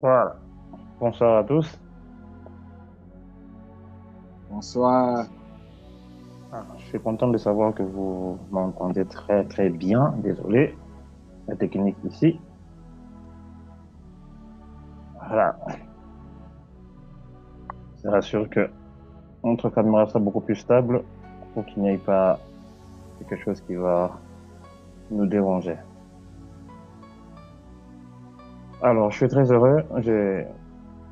Voilà. Bonsoir à tous. Bonsoir. Je suis content de savoir que vous m'entendez très très bien. Désolé, la technique ici. Voilà. Je rassure que notre caméra sera beaucoup plus stable pour qu'il n'y ait pas quelque chose qui va nous déranger. Alors, je suis très heureux. Je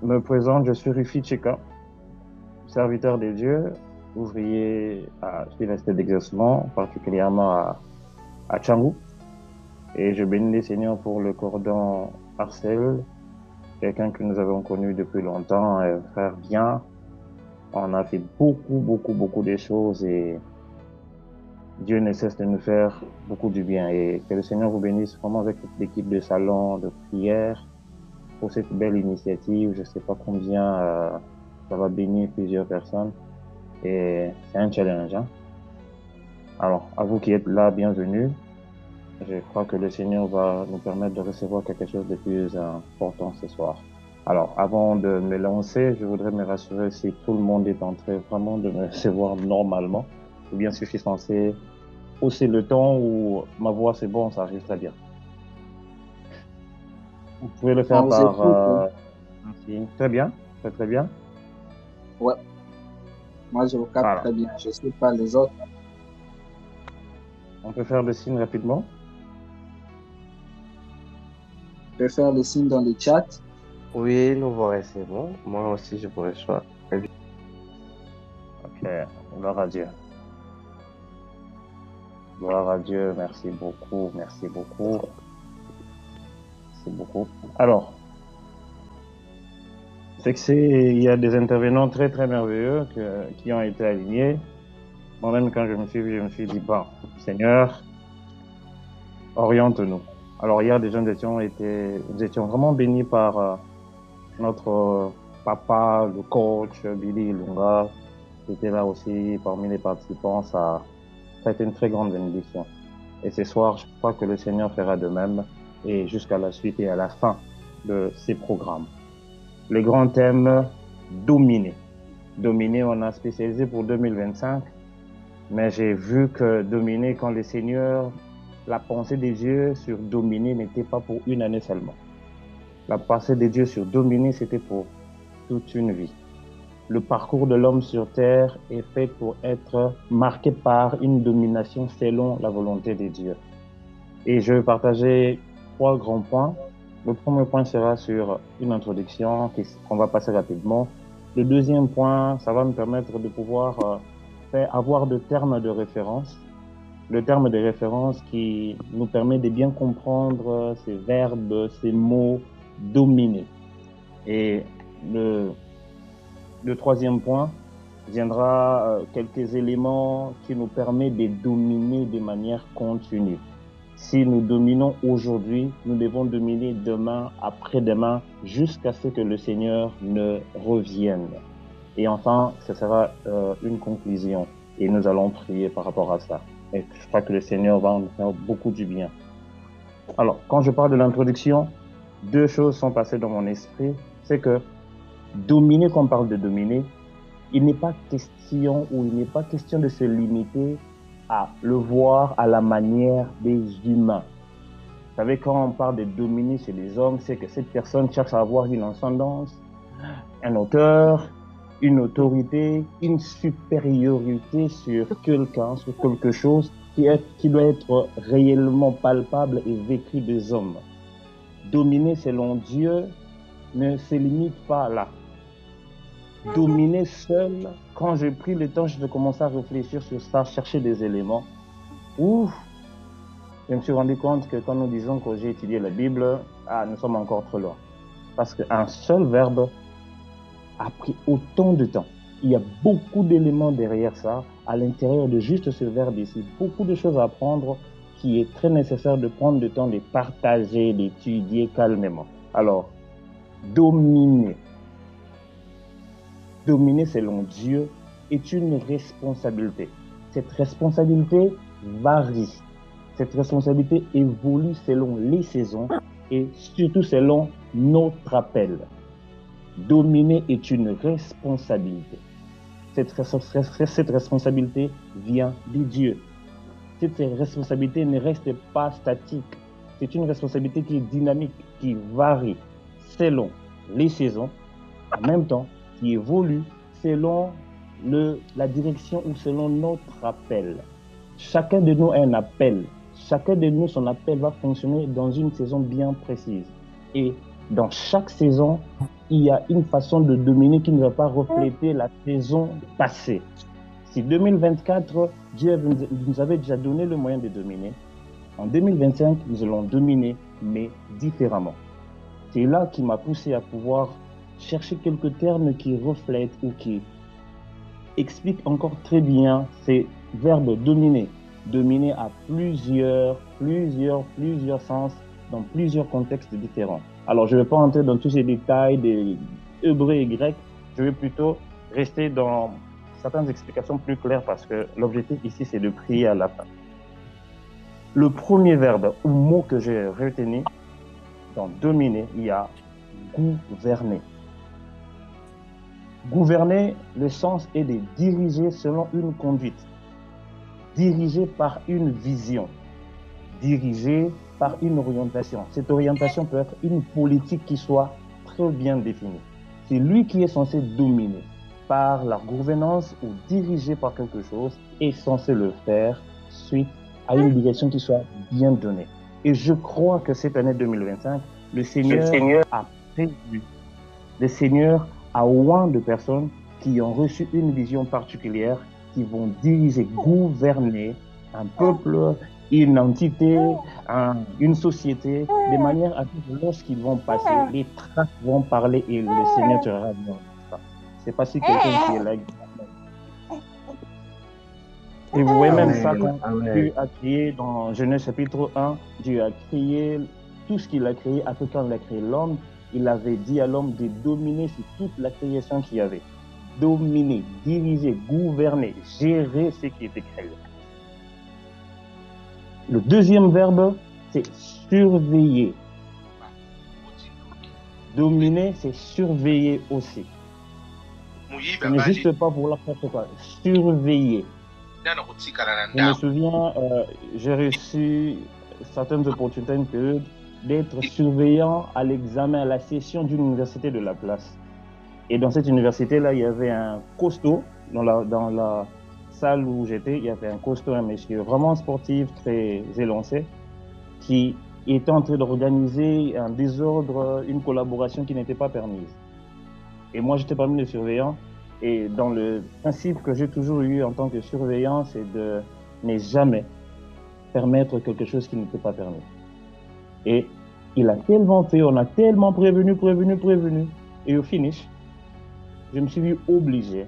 me présente, je suis Rufi Cheka, serviteur des dieux, ouvrier à l'université d'exercement, particulièrement à Canggu. Et je bénis les seigneurs pour le cordon Arcel, quelqu'un que nous avons connu depuis longtemps, un frère bien. On a fait beaucoup de choses et Dieu ne cesse de nous faire beaucoup du bien. Et que le Seigneur vous bénisse vraiment avec toute l'équipe de salon de prière pour cette belle initiative. Je ne sais pas combien ça va bénir plusieurs personnes et c'est un challenge, hein. Alors, à vous qui êtes là, bienvenue. Je crois que le Seigneur va nous permettre de recevoir quelque chose de plus important ce soir. Alors, avant de me lancer, je voudrais me rassurer si tout le monde est en train vraiment de me recevoir normalement, ou bien si je suis censé hausser le ton ou ma voix, c'est bon, ça arrive très bien. Vous pouvez le On faire vous par écoute, hein. un signe. Très bien, très bien. Ouais, moi je vous capte Voilà. très bien. Je ne sais pas les autres. On peut faire le signe rapidement. Je peux faire le signe dans le chat. Oui, nous voilà, c'est bon. Moi aussi, je vous reçois. Très bien. Ok, gloire à Dieu. Gloire à Dieu, merci beaucoup, merci beaucoup, merci beaucoup. Alors, il y a des intervenants très merveilleux qui ont été alignés. Moi-même, quand je me suis vu, je me suis dit, bon, Seigneur, oriente-nous. Alors, hier, déjà, nous étions vraiment bénis par notre papa, le coach, Billy Ilunga, qui était là aussi parmi les participants. Ça a été une très grande bénédiction. Et ce soir, je crois que le Seigneur fera de même et jusqu'à la suite et à la fin de ces programmes. Le grand thème, dominer. Dominer, on a spécialisé pour 2025. Mais j'ai vu que dominer, quand le Seigneur, la pensée des dieux sur dominer n'était pas pour une année seulement. La pensée des dieux sur dominer, c'était pour toute une vie. Le parcours de l'homme sur terre est fait pour être marqué par une domination selon la volonté des dieux. Et je vais partager trois grands points. Le premier point sera sur une introduction qu'on va passer rapidement. Le deuxième point, ça va me permettre de pouvoir avoir de termes de référence. Le terme de référence qui nous permet de bien comprendre ces verbes, ces mots dominés. Et le, le troisième point viendra quelques éléments qui nous permettent de dominer de manière continue. Si nous dominons aujourd'hui, nous devons dominer demain, après-demain, jusqu'à ce que le Seigneur ne revienne. Et enfin, ce sera une conclusion. Et nous allons prier par rapport à ça. Et je crois que le Seigneur va nous faire beaucoup du bien. Alors, quand je parle de l'introduction, deux choses sont passées dans mon esprit. C'est que dominer, quand on parle de dominer, il n'est pas question ou il n'est pas question de se limiter à le voir à la manière des humains. Vous savez, quand on parle de dominer chez les hommes, c'est que cette personne cherche à avoir une ascendance, un auteur, une autorité, une supériorité sur quelqu'un, sur quelque chose qui doit être réellement palpable et vécu des hommes. Dominer selon Dieu ne se limite pas là. Dominer seul, quand j'ai pris le temps, je vais commencer à réfléchir sur ça, chercher des éléments. Ouf, je me suis rendu compte que quand nous disons que j'ai étudié la Bible, nous sommes encore trop loin. Parce qu'un seul verbe a pris autant de temps. Il y a beaucoup d'éléments derrière ça, à l'intérieur de juste ce verbe ici. Beaucoup de choses à apprendre qui est très nécessaire de prendre le temps de partager, d'étudier calmement. Alors, dominer. Dominer selon Dieu est une responsabilité. Cette responsabilité varie. Cette responsabilité évolue selon les saisons et surtout selon notre appel. Dominer est une responsabilité. Cette responsabilité vient de Dieu. Cette responsabilité ne reste pas statique. C'est une responsabilité qui est dynamique, qui varie selon les saisons, en même temps qui évolue selon la direction ou selon notre appel. Chacun de nous a un appel. Chacun de nous, son appel va fonctionner dans une saison bien précise. Et dans chaque saison, il y a une façon de dominer qui ne va pas refléter la saison passée. Si 2024, Dieu nous avait déjà donné le moyen de dominer, en 2025, nous allons dominer, mais différemment. C'est là qui m'a poussé à pouvoir chercher quelques termes qui reflètent ou qui expliquent encore très bien ces verbes dominer. Dominer a plusieurs sens dans plusieurs contextes différents. Alors, je ne vais pas entrer dans tous ces détails des hébreux et grecs. Je vais plutôt rester dans certaines explications plus claires parce que l'objectif ici, c'est de prier à la fin. Le premier verbe ou mot que j'ai retenu dans dominer, il y a gouverner. Gouverner, le sens est de diriger selon une conduite, diriger par une vision, diriger par une orientation. Cette orientation peut être une politique qui soit très bien définie. C'est lui qui est censé dominer par la gouvernance ou diriger par quelque chose est censé le faire suite à une direction qui soit bien donnée. Et je crois que cette année 2025, le Seigneur a prévu, le Seigneur a oint de personnes qui ont reçu une vision particulière, qui vont diriger, gouverner un peuple, une entité, une société, de manière à ce que lorsqu'ils vont passer, les traces vont parler et le Seigneur sera bien. C'est pas si quelqu'un qui est là. Et vous voyez même ça quand Dieu a créé dans Genèse chapitre 1, Dieu a créé tout ce qu'il a créé. Après quand il a créé l'homme, il avait dit à l'homme de dominer sur toute la création qu'il y avait. Dominer, diriger, gouverner, gérer ce qui était créé. Le deuxième verbe, c'est surveiller. Dominer, c'est surveiller aussi. Ce n'est juste pas vouloir faire quoi. Surveiller. Je me souviens, j'ai reçu certaines opportunités, une période, d'être surveillant à l'examen, à la session d'une université de la place. Et dans cette université-là, il y avait un costaud, dans la salle où j'étais, il y avait un costaud, un monsieur vraiment sportif, très élancé, qui était en train d'organiser un désordre, une collaboration qui n'était pas permise. Et moi, j'étais parmi les surveillants. Et dans le principe que j'ai toujours eu en tant que surveillant, c'est de ne jamais permettre quelque chose qui n'était pas permis. Et il a tellement fait, on a tellement prévenu. Et au finish, je me suis vu obligé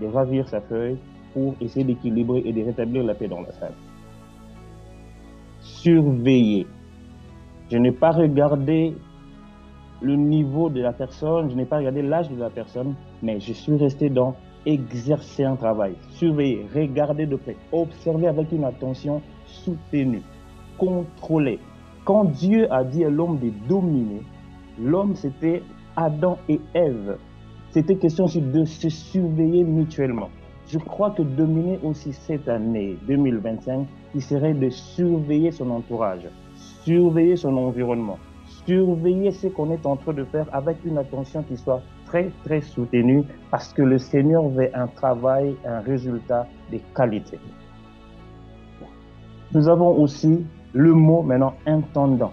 de ravir sa feuille pour essayer d'équilibrer et de rétablir la paix dans la salle. Surveiller. Je n'ai pas regardé le niveau de la personne, je n'ai pas regardé l'âge de la personne, mais je suis resté dans exercer un travail, surveiller, regarder de près, observer avec une attention soutenue, contrôler. Quand Dieu a dit à l'homme de dominer, l'homme c'était Adam et Ève. C'était question de se surveiller mutuellement. Je crois que dominer aussi cette année 2025, il serait de surveiller son entourage, surveiller son environnement, surveiller ce qu'on est en train de faire avec une attention qui soit très, très soutenue parce que le Seigneur veut un travail, un résultat de qualité. Nous avons aussi le mot maintenant intendant.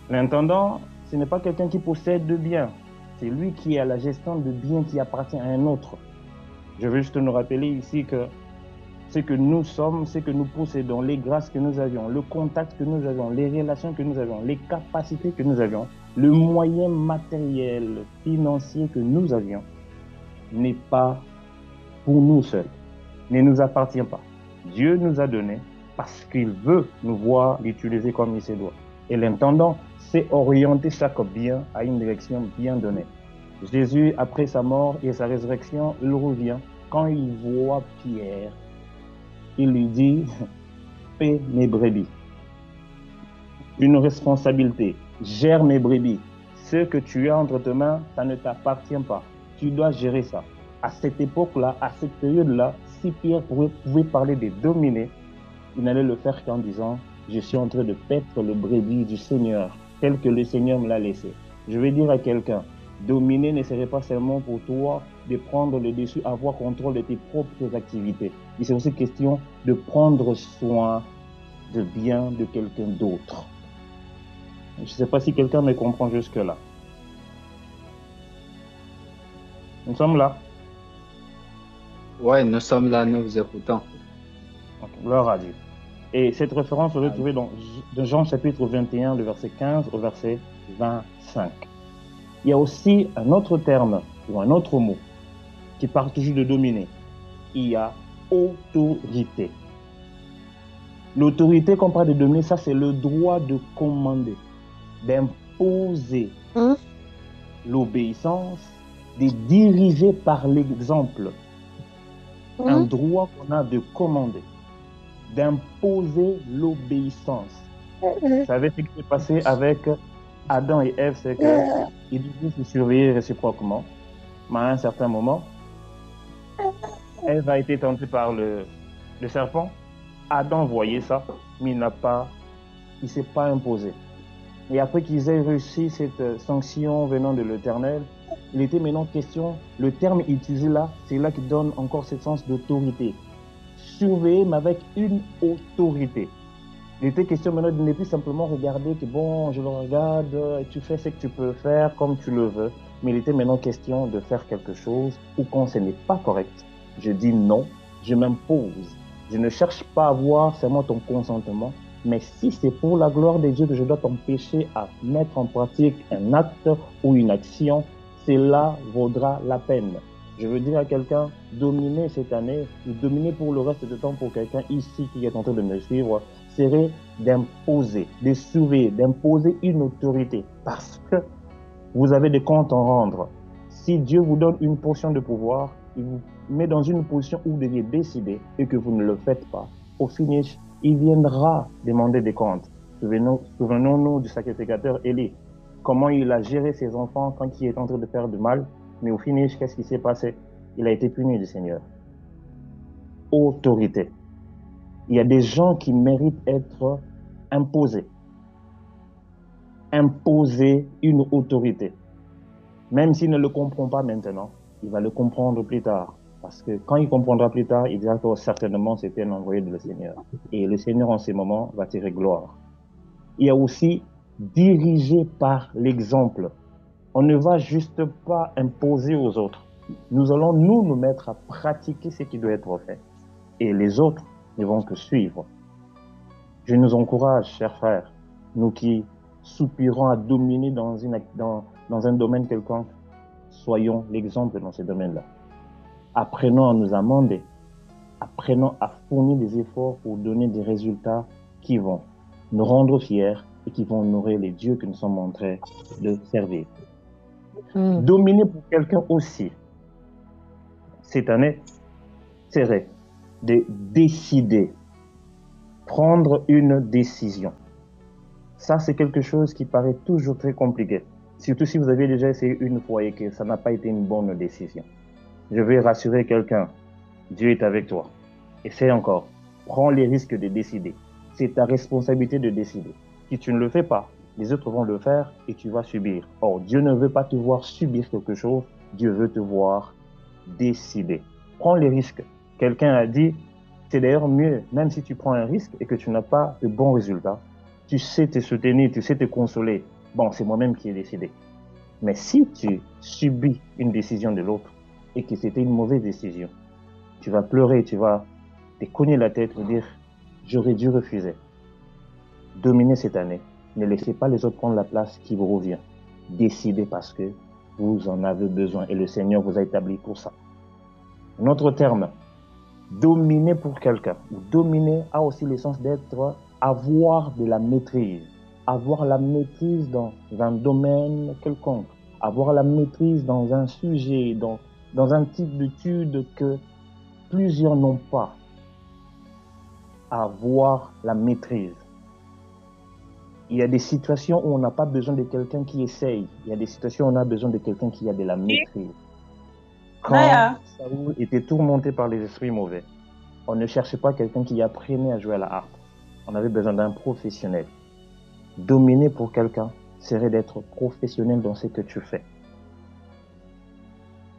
L'intendant, ce n'est pas quelqu'un qui possède de biens. C'est lui qui a la gestion de biens qui appartient à un autre. Je veux juste nous rappeler ici que ce que nous sommes, ce que nous possédons, les grâces que nous avions, le contact que nous avions, les relations que nous avions, les capacités que nous avions, le moyen matériel, financier que nous avions, n'est pas pour nous seuls, ne nous appartient pas. Dieu nous a donné parce qu'il veut nous voir l'utiliser comme il se doit. Et l'intendant, c'est orienter chaque bien à une direction bien donnée. Jésus, après sa mort et sa résurrection, il revient. Quand il voit Pierre, il lui dit, paie mes brebis. Une responsabilité, Gère mes brebis. Ce que tu as entre tes mains, ça ne t'appartient pas. Tu dois gérer ça. À cette époque-là, à cette période-là, si Pierre pouvait parler de dominer, il n'allait le faire qu'en disant, je suis en train de paître le brebis du Seigneur, tel que le Seigneur me l'a laissé. Je vais dire à quelqu'un, dominer ne serait pas seulement pour toi de prendre le dessus, avoir contrôle de tes propres activités. Mais c'est aussi question de prendre soin de bien de quelqu'un d'autre. Je ne sais pas si quelqu'un me comprend jusque-là. Nous sommes là. Ouais, nous sommes là, nous vous écoutons. Donc, gloire à Dieu. Et cette référence se retrouve dans Jean chapitre 21, le verset 15 au verset 25. Il y a aussi un autre terme ou un autre mot qui parle toujours de dominer. Il y a autorité. L'autorité qu'on parle de dominer, ça c'est le droit de commander, d'imposer l'obéissance, de diriger par l'exemple. Un droit qu'on a de commander, d'imposer l'obéissance. Vous savez ce qui s'est passé avec Adam et Ève, c'est qu'ils devaient se surveiller réciproquement. Mais à un certain moment, Ève a été tentée par le serpent. Adam voyait ça, mais il ne s'est pas imposé. Et après qu'ils aient reçu cette sanction venant de l'Éternel, il était maintenant question, le terme utilisé là, c'est là qui donne encore ce sens d'autorité. Surveiller, mais avec une autorité. Il était question maintenant de ne plus simplement regarder que bon, je le regarde, et tu fais ce que tu peux faire comme tu le veux. Mais il était maintenant question de faire quelque chose ou quand ce n'est pas correct, je dis non, je m'impose. Je ne cherche pas à avoir seulement ton consentement, mais si c'est pour la gloire de Dieu que je dois t'empêcher à mettre en pratique un acte ou une action, cela vaudra la peine. Je veux dire à quelqu'un, dominer cette année, ou dominer pour le reste du temps pour quelqu'un ici qui est en train de me suivre, serait d'imposer, de surveiller, d'imposer une autorité. Parce que vous avez des comptes à rendre. Si Dieu vous donne une portion de pouvoir, il vous met dans une position où vous deviez décider et que vous ne le faites pas. Au finish, il viendra demander des comptes. Souvenons-nous du sacrificateur Élie. Comment il a géré ses enfants quand il est en train de faire du mal. Mais au finish, qu'est-ce qui s'est passé? Il a été puni du Seigneur. Autorité. Il y a des gens qui méritent d'être imposés. Imposer une autorité. Même s'il ne le comprend pas maintenant, il va le comprendre plus tard. Parce que quand il comprendra plus tard, il dira que certainement c'était un envoyé de le Seigneur. Et le Seigneur en ces moments va tirer gloire. Il y a aussi dirigé par l'exemple. On ne va juste pas imposer aux autres. Nous allons nous mettre à pratiquer ce qui doit être fait. Et les autres ne vont que suivre. Je nous encourage, chers frères, nous qui soupirons à dominer dans un domaine quelconque, soyons l'exemple dans ce domaine-là. Apprenons à nous amender. Apprenons à fournir des efforts pour donner des résultats qui vont nous rendre fiers et qui vont honorer les dieux que nous sommes en train de servir. Dominer pour quelqu'un aussi, cette année, serait de décider, prendre une décision. Ça, c'est quelque chose qui paraît toujours très compliqué. Surtout si vous avez déjà essayé une fois et que ça n'a pas été une bonne décision. Je vais rassurer quelqu'un. Dieu est avec toi. Essaye encore. Prends les risques de décider. C'est ta responsabilité de décider. Si tu ne le fais pas, les autres vont le faire et tu vas subir. Or, Dieu ne veut pas te voir subir quelque chose. Dieu veut te voir décider. Prends les risques. Quelqu'un a dit, c'est d'ailleurs mieux, même si tu prends un risque et que tu n'as pas de bons résultats, tu sais te soutenir, tu sais te consoler. Bon, c'est moi-même qui ai décidé. Mais si tu subis une décision de l'autre et que c'était une mauvaise décision, tu vas pleurer, tu vas te cogner la tête et dire, j'aurais dû refuser. Dominez cette année. Ne laissez pas les autres prendre la place qui vous revient. Décidez parce que vous en avez besoin et le Seigneur vous a établi pour ça. Un autre terme, dominer pour quelqu'un. Dominer a aussi le sens d'être, avoir de la maîtrise. Avoir la maîtrise dans un domaine quelconque. Avoir la maîtrise dans un sujet, dans un type d'étude que plusieurs n'ont pas. Avoir la maîtrise. Il y a des situations où on n'a pas besoin de quelqu'un qui essaye. Il y a des situations où on a besoin de quelqu'un qui a de la maîtrise. Quand Saoul était tourmenté par les esprits mauvais, on ne cherchait pas quelqu'un qui apprenait à jouer à la harpe. On avait besoin d'un professionnel. Dominer pour quelqu'un serait d'être professionnel dans ce que tu fais.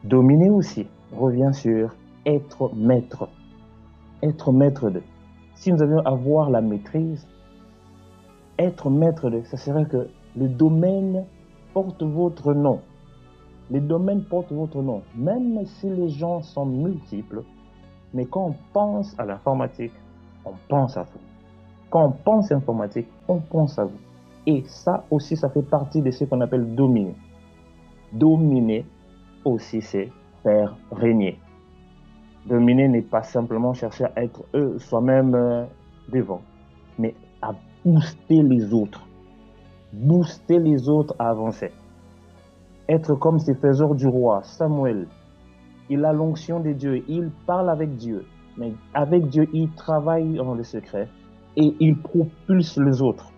Dominer aussi revient sur être maître. Être maître de. Si nous avions à avoir la maîtrise, être maître de, ça serait que le domaine porte votre nom. Les domaines portent votre nom, même si les gens sont multiples. Mais quand on pense à l'informatique, on pense à vous. Quand on pense informatique, on pense à vous. Et ça aussi, ça fait partie de ce qu'on appelle dominer. Dominer aussi, c'est faire régner. Dominer n'est pas simplement chercher à être soi-même devant, mais à booster les autres. Booster les autres à avancer. Être comme ces faiseurs du roi, Samuel. Il a l'onction de Dieu, il parle avec Dieu, mais avec Dieu, il travaille dans le secret et il propulse les autres.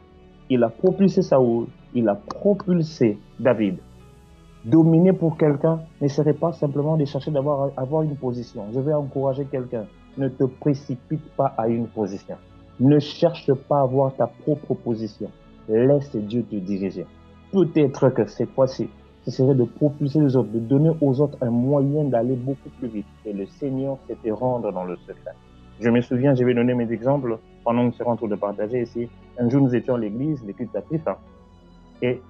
Il a propulsé Saoul, il a propulsé David. Dominer pour quelqu'un ne serait pas simplement de chercher avoir une position. Je vais encourager quelqu'un. Ne te précipite pas à une position. Ne cherche pas à avoir ta propre position. Laisse Dieu te diriger. Peut-être que cette fois-ci, ce serait de propulser les autres, de donner aux autres un moyen d'aller beaucoup plus vite. Et le Seigneur sait te rendre dans le secret. Je me souviens, je vais donner mes exemples pendant que nous serons en train de partager ici. Un jour, nous étions à l'église, l'église d'Aprifa, et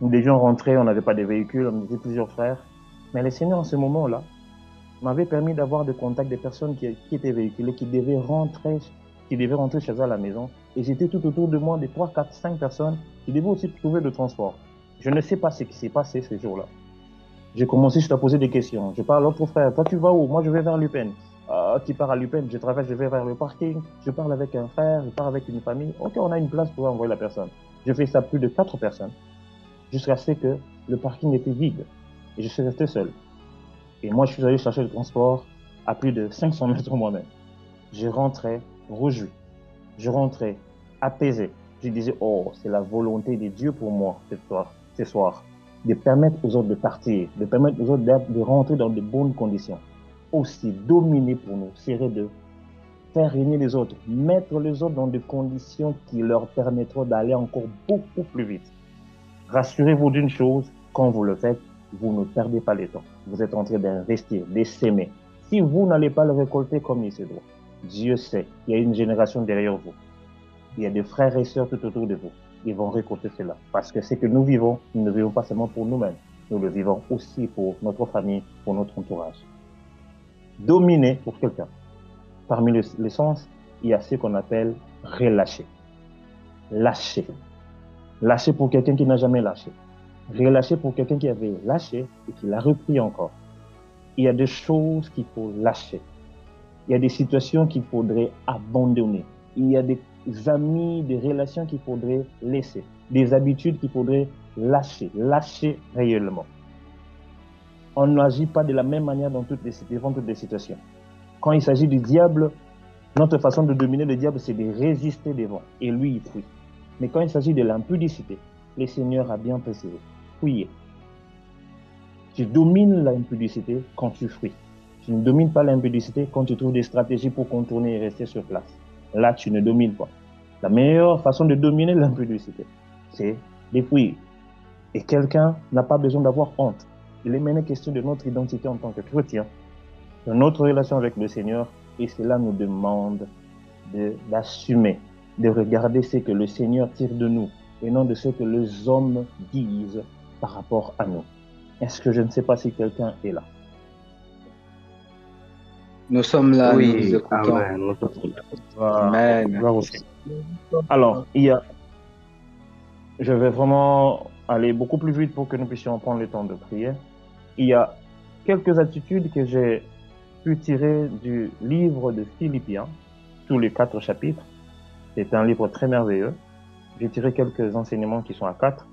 nous devions rentrer, on n'avait pas de véhicule, on était plusieurs frères. Mais le Seigneur, en ce moment-là, m'avait permis d'avoir des contacts des personnes qui étaient véhiculées, qui devaient rentrer chez eux à la maison. Et j'étais tout autour de moi des 3, 4, 5 personnes qui devaient aussi trouver le transport. Je ne sais pas ce qui s'est passé ce jour-là. J'ai commencé, je t'ai posé des questions. Je parle à l'autre frère. Toi, tu vas où? Moi, je vais vers Lupin. Qui part à Lupin? Je traverse, je vais vers le parking. Je parle avec un frère, je parle avec une famille. Ok, on a une place pour envoyer la personne. Je fais ça plus de 4 personnes. Jusqu'à ce que le parking était vide. Et je suis resté seul. Et moi, je suis allé chercher le transport à plus de 500 mètres moi-même. Je rentrais rejoui. Je rentrais apaisé. Je disais, oh, c'est la volonté de Dieu pour moi ce soir, de permettre aux autres de partir, de permettre aux autres de rentrer dans de bonnes conditions. Aussi, dominer pour nous serait de faire régner les autres, mettre les autres dans des conditions qui leur permettront d'aller encore beaucoup plus vite. Rassurez-vous d'une chose, quand vous le faites, vous ne perdez pas le temps. Vous êtes en train d'investir, de s'aimer. Si vous n'allez pas le récolter comme il se doit, Dieu sait, il y a une génération derrière vous. Il y a des frères et sœurs tout autour de vous. Ils vont récolter cela. Parce que ce que nous vivons, nous ne vivons pas seulement pour nous-mêmes. Nous le vivons aussi pour notre famille, pour notre entourage. Dominer pour quelqu'un. Parmi les sens, il y a ce qu'on appelle relâcher. Lâcher. Lâcher pour quelqu'un qui n'a jamais lâché. Relâcher pour quelqu'un qui avait lâché et qui l'a repris encore. Il y a des choses qu'il faut lâcher. Il y a des situations qu'il faudrait abandonner. Il y a des amis, des relations qu'il faudrait laisser. Des habitudes qu'il faudrait lâcher. Lâcher réellement. On n'agit pas de la même manière devant toutes les situations. Quand il s'agit du diable, notre façon de dominer le diable, c'est de résister devant. Et lui, il fuit. Mais quand il s'agit de l'impudicité, le Seigneur a bien précisé. Fuyez. Tu domines l'impudicité quand tu fuis. Tu ne domines pas l'impudicité quand tu trouves des stratégies pour contourner et rester sur place. Là, tu ne domines pas. La meilleure façon de dominer l'impudicité, c'est de fuir. Et quelqu'un n'a pas besoin d'avoir honte. Il est maintenant question de notre identité en tant que chrétien, de notre relation avec le Seigneur, et cela nous demande d'assumer, de regarder ce que le Seigneur tire de nous, et non de ce que les hommes disent par rapport à nous. Est-ce que je ne sais pas si quelqu'un est là? Nous sommes là, Oui, nous vous écoutons. amen. Amen. Alors, je vais vraiment aller beaucoup plus vite pour que nous puissions prendre le temps de prier. Il y a quelques attitudes que j'ai pu tirer du livre de Philippiens, tous les 4 chapitres. C'est un livre très merveilleux. J'ai tiré quelques enseignements qui sont à 4,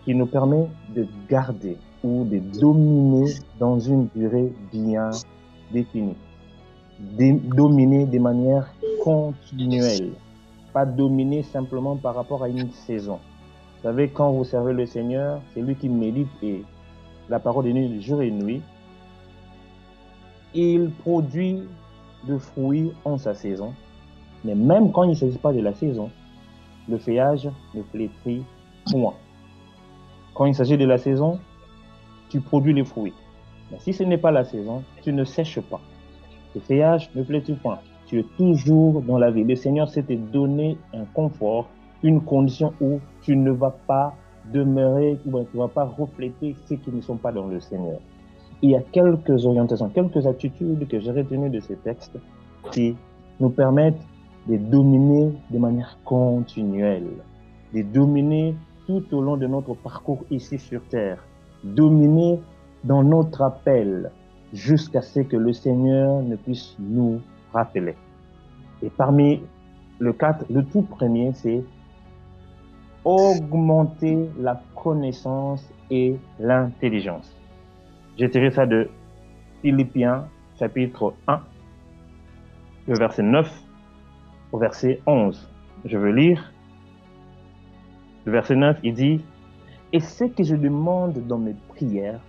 qui nous permet de garder ou de dominer dans une durée bien définie. Dominer de manière continuelle. pas dominer simplement par rapport à une saison. Vous savez, quand vous servez le Seigneur, c'est lui qui médite et la parole de nuit, jour et nuit. Il produit de fruits en sa saison. Mais même quand il ne s'agit pas de la saison, le feuillage ne flétrit point. Quand il s'agit de la saison, tu produis les fruits. Mais si ce n'est pas la saison, tu ne sèches pas. Le feuillage ne flétrit point. Tu es toujours dans la vie. Le Seigneur s'est donné un confort, une condition où tu ne vas pas demeurer, ou tu ne vas pas refléter ceux qui ne sont pas dans le Seigneur. Il y a quelques orientations, quelques attitudes que j'ai retenues de ces textes qui nous permettent de dominer de manière continuelle, de dominer tout au long de notre parcours ici sur terre, dominer dans notre appel jusqu'à ce que le Seigneur ne puisse nous rappeler. Et parmi le tout premier, c'est augmenter la connaissance et l'intelligence. J'ai tiré ça de Philippiens chapitre 1, le verset 9 au verset 11. Je veux lire. Le verset 9, il dit « Et ce que je demande dans mes prières,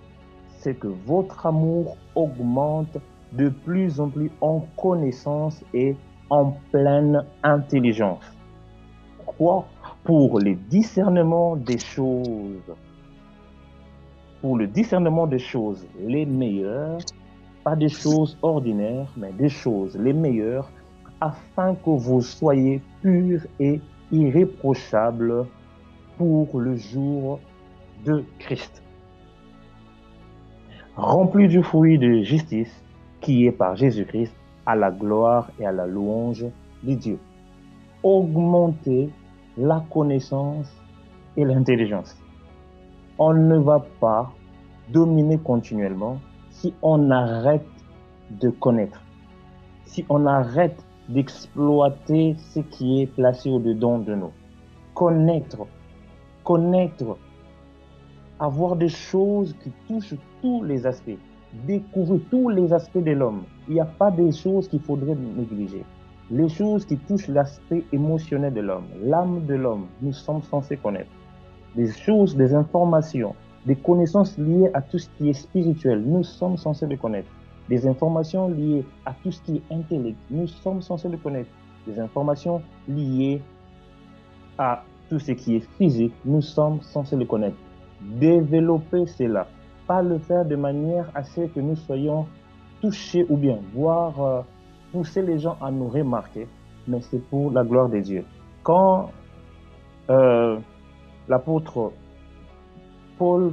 c'est que votre amour augmente de plus en plus en connaissance et en pleine intelligence. » Quoi? Pour le discernement des choses. Pour le discernement des choses les meilleures, pas des choses ordinaires, mais des choses les meilleures, afin que vous soyez purs et irréprochables pour le jour de Christ. Remplis du fruit de justice qui est par Jésus-Christ à la gloire et à la louange de Dieu. Augmenter la connaissance et l'intelligence. On ne va pas dominer continuellement si on arrête de connaître, si on arrête d'exploiter ce qui est placé au-dedans de nous. Connaître, avoir des choses qui touchent tous les aspects, découvrir tous les aspects de l'homme. Il n'y a pas des choses qu'il faudrait négliger. Les choses qui touchent l'aspect émotionnel de l'homme, l'âme de l'homme, nous sommes censés connaître. Des choses, des informations, des connaissances liées à tout ce qui est spirituel, nous sommes censés les connaître. Des informations liées à tout ce qui est intellect, nous sommes censés le connaître. Des informations liées à tout ce qui est physique, nous sommes censés le connaître. Développer cela, pas le faire de manière à ce que nous soyons touchés ou bien voir pousser les gens à nous remarquer, mais c'est pour la gloire de Dieu. Quand l'apôtre Paul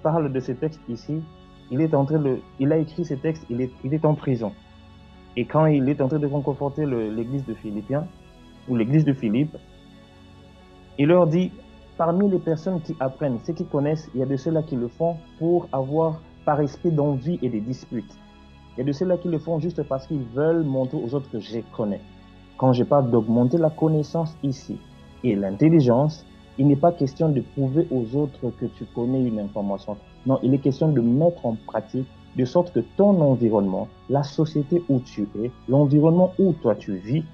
parle de ce texte ici, il a écrit ce texte, il est en prison. Et quand il est en train de réconforter l'église de Philippiens, ou l'église de Philippe, il leur dit, parmi les personnes qui apprennent, ceux qui connaissent, il y a de ceux-là qui le font pour avoir par esprit d'envie et de disputes. Il y a de ceux-là qui le font juste parce qu'ils veulent montrer aux autres que je connais. Quand je parle d'augmenter la connaissance ici et l'intelligence, il n'est pas question de prouver aux autres que tu connais une information. Non, il est question de mettre en pratique de sorte que ton environnement, la société où tu es, l'environnement où toi tu vis,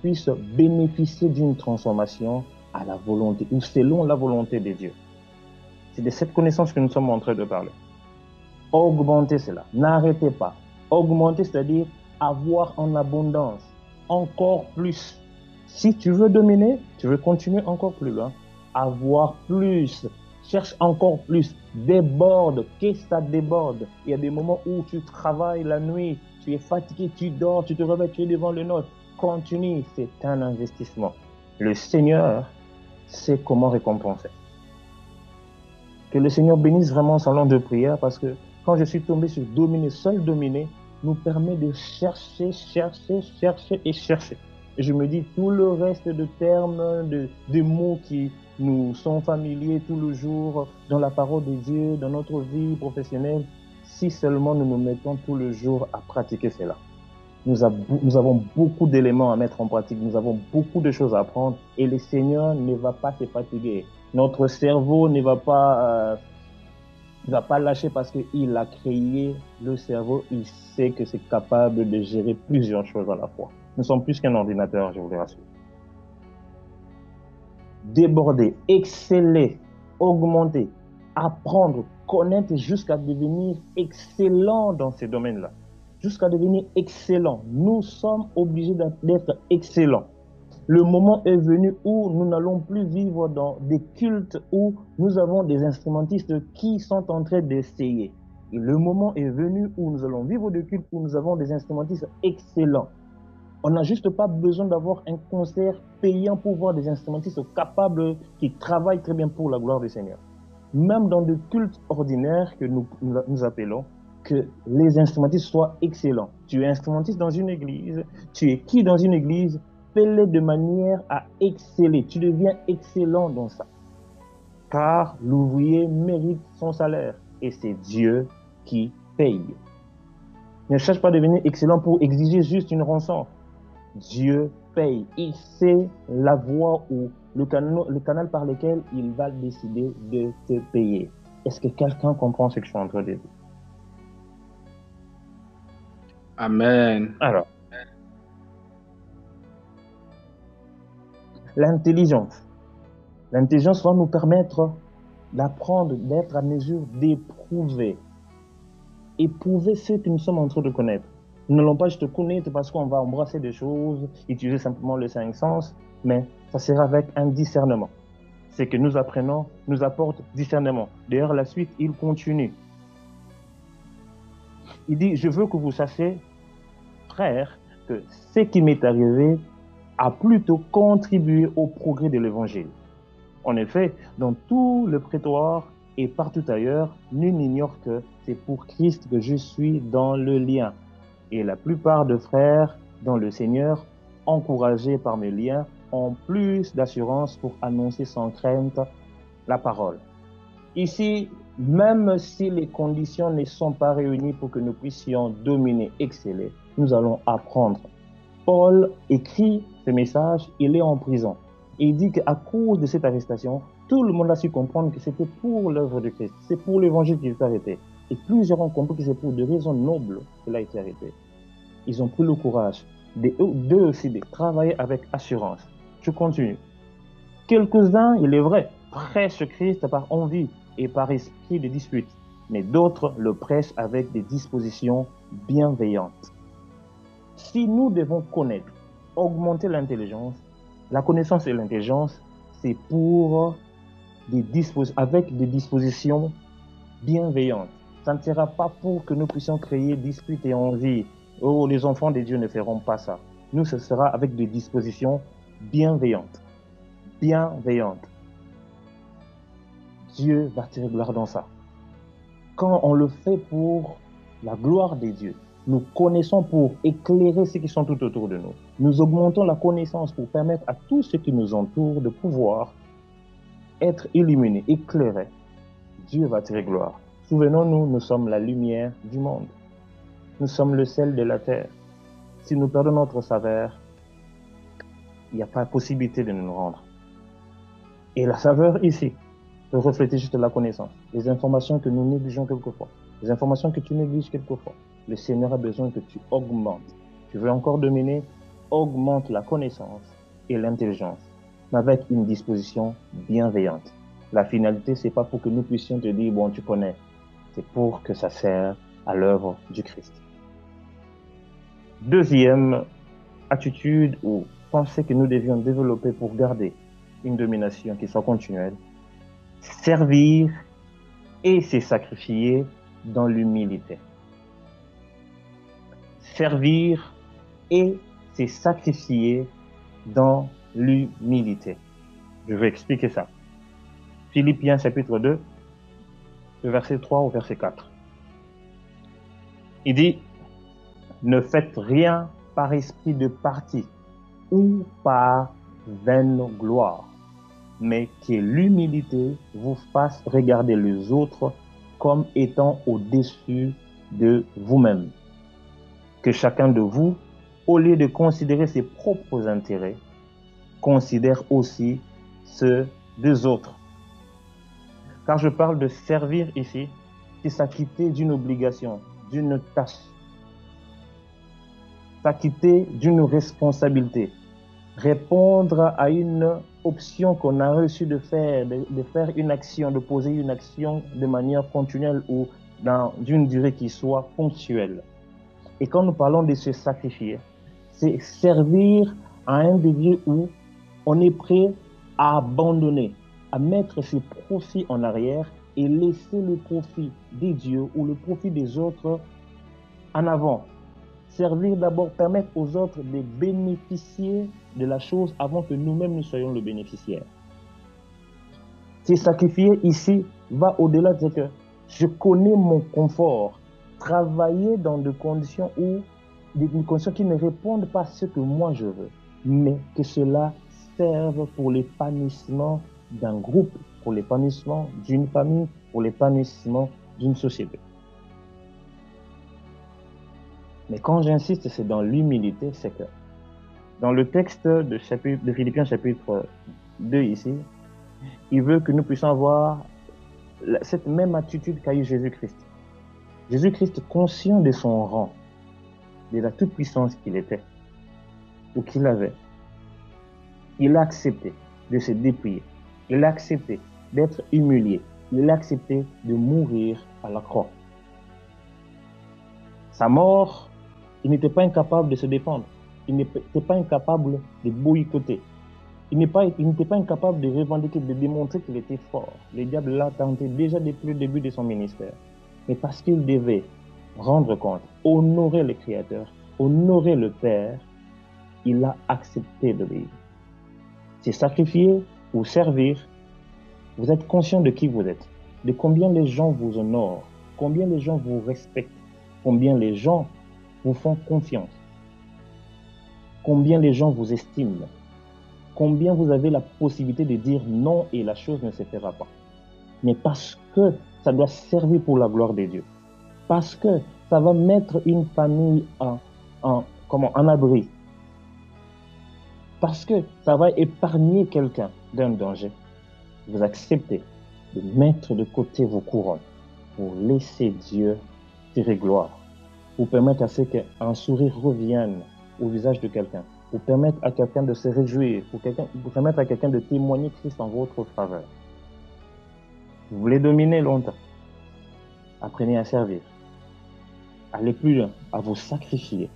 puisse bénéficier d'une transformation à la volonté ou selon la volonté de Dieu. C'est de cette connaissance que nous sommes en train de parler. Augmentez cela, n'arrêtez pas. Augmenter, c'est-à-dire avoir en abondance, encore plus. Si tu veux dominer, tu veux continuer encore plus loin, avoir plus, cherche encore plus, déborde, que ça déborde. Il y a des moments où tu travailles la nuit, tu es fatigué, tu dors, tu te réveilles, tu es devant le nôtre. Continue, c'est un investissement. Le Seigneur sait comment récompenser. Que le Seigneur bénisse vraiment son long de prière, parce que quand je suis tombé sur dominer, seul dominer, nous permet de chercher. Et je me dis, tout le reste de termes, de mots qui nous sont familiers tout le jour dans la parole de Dieu, dans notre vie professionnelle, si seulement nous nous mettons tout le jour à pratiquer cela. Nous avons beaucoup d'éléments à mettre en pratique, nous avons beaucoup de choses à apprendre et le Seigneur ne va pas se fatiguer. Notre cerveau ne va pas lâcher parce qu'il a créé le cerveau, il sait que c'est capable de gérer plusieurs choses à la fois. Nous sommes plus qu'un ordinateur, je vous le rassure. déborder, exceller, augmenter, apprendre, connaître jusqu'à devenir excellent dans ces domaines-là. Jusqu'à devenir excellent. Nous sommes obligés d'être excellents. Le moment est venu où nous n'allons plus vivre dans des cultes où nous avons des instrumentistes qui sont en train d'essayer. Et le moment est venu où nous allons vivre des cultes où nous avons des instrumentistes excellents. On n'a juste pas besoin d'avoir un concert payant pour voir des instrumentistes capables qui travaillent très bien pour la gloire du Seigneur. Même dans des cultes ordinaires que nous appelons, que les instrumentistes soient excellents. Tu es instrumentiste dans une église, tu es qui dans une église, fais-le de manière à exceller. Tu deviens excellent dans ça. Car l'ouvrier mérite son salaire et c'est Dieu qui paye. Ne cherche pas à devenir excellent pour exiger juste une rançon. Dieu paye. Il sait la voie ou le canal par lequel il va décider de te payer. Est-ce que quelqu'un comprend ce que je suis en train de dire? Amen. Alors, l'intelligence. L'intelligence va nous permettre d'apprendre, d'être à mesure d'éprouver. Éprouver ce que nous sommes en train de connaître. Nous n'allons pas juste connaître parce qu'on va embrasser des choses, utiliser simplement les 5 sens, mais ça sera avec un discernement. Ce que nous apprenons nous apporte discernement. D'ailleurs, la suite, il continue. Il dit, je veux que vous sachiez, frères, que ce qui m'est arrivé a plutôt contribué au progrès de l'Évangile. En effet, dans tout le prétoire et partout ailleurs, nul n'ignore que c'est pour Christ que je suis dans le lien. Et la plupart de frères dans le Seigneur, encouragés par mes liens, ont plus d'assurance pour annoncer sans crainte la parole. Ici, même si les conditions ne sont pas réunies pour que nous puissions dominer, exceller, nous allons apprendre. Paul écrit ce message, il est en prison. Et il dit qu'à cause de cette arrestation, tout le monde a su comprendre que c'était pour l'œuvre de Christ, c'est pour l'évangile qu'il est arrêté. Et plusieurs ont compris que c'est pour des raisons nobles qu'il a été arrêté. Ils ont pris le courage d'eux aussi de travailler avec assurance. Je continue. Quelques-uns, il est vrai, prêchent Christ par envie et par esprit de dispute, mais d'autres le prêchent avec des dispositions bienveillantes. Si nous devons connaître, augmenter l'intelligence, la connaissance et l'intelligence, c'est pour avec des dispositions bienveillantes. Ça ne sera pas pour que nous puissions créer disputes et envie. Oh, les enfants de Dieu ne feront pas ça. Nous, ce sera avec des dispositions bienveillantes. Bienveillantes. Dieu va tirer gloire dans ça. Quand on le fait pour la gloire de Dieu, nous connaissons pour éclairer ceux qui sont tout autour de nous. Nous augmentons la connaissance pour permettre à tous ceux qui nous entourent de pouvoir être illuminés, éclairés. Dieu va tirer gloire. Souvenons-nous, nous sommes la lumière du monde. Nous sommes le sel de la terre. Si nous perdons notre saveur, il n'y a pas possibilité de nous rendre. Et la saveur ici peut refléter juste la connaissance. Les informations que nous négligeons quelquefois. Les informations que tu négliges quelquefois. Le Seigneur a besoin que tu augmentes. Tu veux encore dominer? Augmente la connaissance et l'intelligence, mais avec une disposition bienveillante. La finalité, c'est pas pour que nous puissions te dire, bon, tu connais. C'est pour que ça sert à l'œuvre du Christ. Deuxième attitude ou pensée que nous devions développer pour garder une domination qui soit continuelle, servir et se sacrifier dans l'humilité. Servir et se sacrifier dans l'humilité. Je vais expliquer ça. Philippiens chapitre 2, le verset 3 au verset 4. Il dit, ne faites rien par esprit de parti ou par vaine gloire, mais que l'humilité vous fasse regarder les autres comme étant au-dessus de vous-même. Que chacun de vous, au lieu de considérer ses propres intérêts, considère aussi ceux des autres. Car je parle de servir ici, c'est s'acquitter d'une obligation, d'une tâche, s'acquitter d'une responsabilité, répondre à une option qu'on a reçu de faire une action, de poser une action de manière continuelle ou dans une durée qui soit ponctuelle. Et quand nous parlons de se sacrifier, c'est servir à un degré où on est prêt à abandonner, à mettre ses profits en arrière et laisser le profit des dieux ou le profit des autres en avant. Servir d'abord, permettre aux autres de bénéficier de la chose avant que nous-mêmes nous soyons le bénéficiaire. Se sacrifier ici va au-delà de ce que je connais mon confort. Travailler dans des conditions qui ne répondent pas à ce que moi je veux, mais que cela serve pour l'épanouissement d'un groupe, pour l'épanouissement d'une famille, pour l'épanouissement d'une société. Mais quand j'insiste, c'est dans l'humilité, c'est que dans le texte de Philippiens chapitre 2 ici, il veut que nous puissions avoir cette même attitude qu'a eu Jésus-Christ. Jésus-Christ, conscient de son rang, de la toute-puissance qu'il était, ou qu'il avait, il a accepté de se dépouiller, il a accepté d'être humilié, il a accepté de mourir à la croix. Sa mort, il n'était pas incapable de se défendre, il n'était pas incapable de boycotter, il n'était pas incapable de revendiquer, de démontrer qu'il était fort. Le diable l'a tenté déjà depuis le début de son ministère. Mais parce qu'il devait rendre compte, honorer le Créateur, honorer le Père, il a accepté d'obéir. C'est sacrifier ou servir. Vous êtes conscient de qui vous êtes, de combien les gens vous honorent, combien les gens vous respectent, combien les gens vous font confiance, combien les gens vous estiment, combien vous avez la possibilité de dire non et la chose ne se fera pas. Mais parce que ça doit servir pour la gloire de Dieu, parce que ça va mettre une famille en abri, parce que ça va épargner quelqu'un d'un danger, vous acceptez de mettre de côté vos couronnes pour laisser Dieu tirer gloire, pour permettre à ce qu'un sourire revienne au visage de quelqu'un, pour permettre à quelqu'un de se réjouir, pour permettre à quelqu'un de témoigner Christ en votre faveur. Vous voulez dominer longtemps, apprenez à servir. Allez plus loin, à vous sacrifier,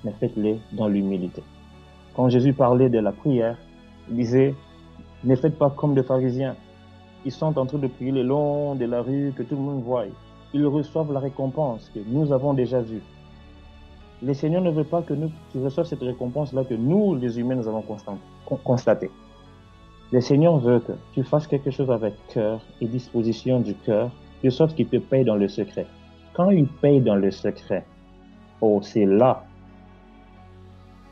mais faites-le dans l'humilité. Quand Jésus parlait de la prière, il disait, ne faites pas comme des pharisiens. Ils sont en train de prier le long de la rue, que tout le monde voie. Ils reçoivent la récompense que nous avons déjà vue. Le Seigneur ne veut pas que nous reçoivions cette récompense-là que nous, les humains, nous avons constatée. Le Seigneur veut que tu fasses quelque chose avec cœur et disposition du cœur, de sorte qu'il te paye dans le secret. Quand il paye dans le secret, oh, c'est là,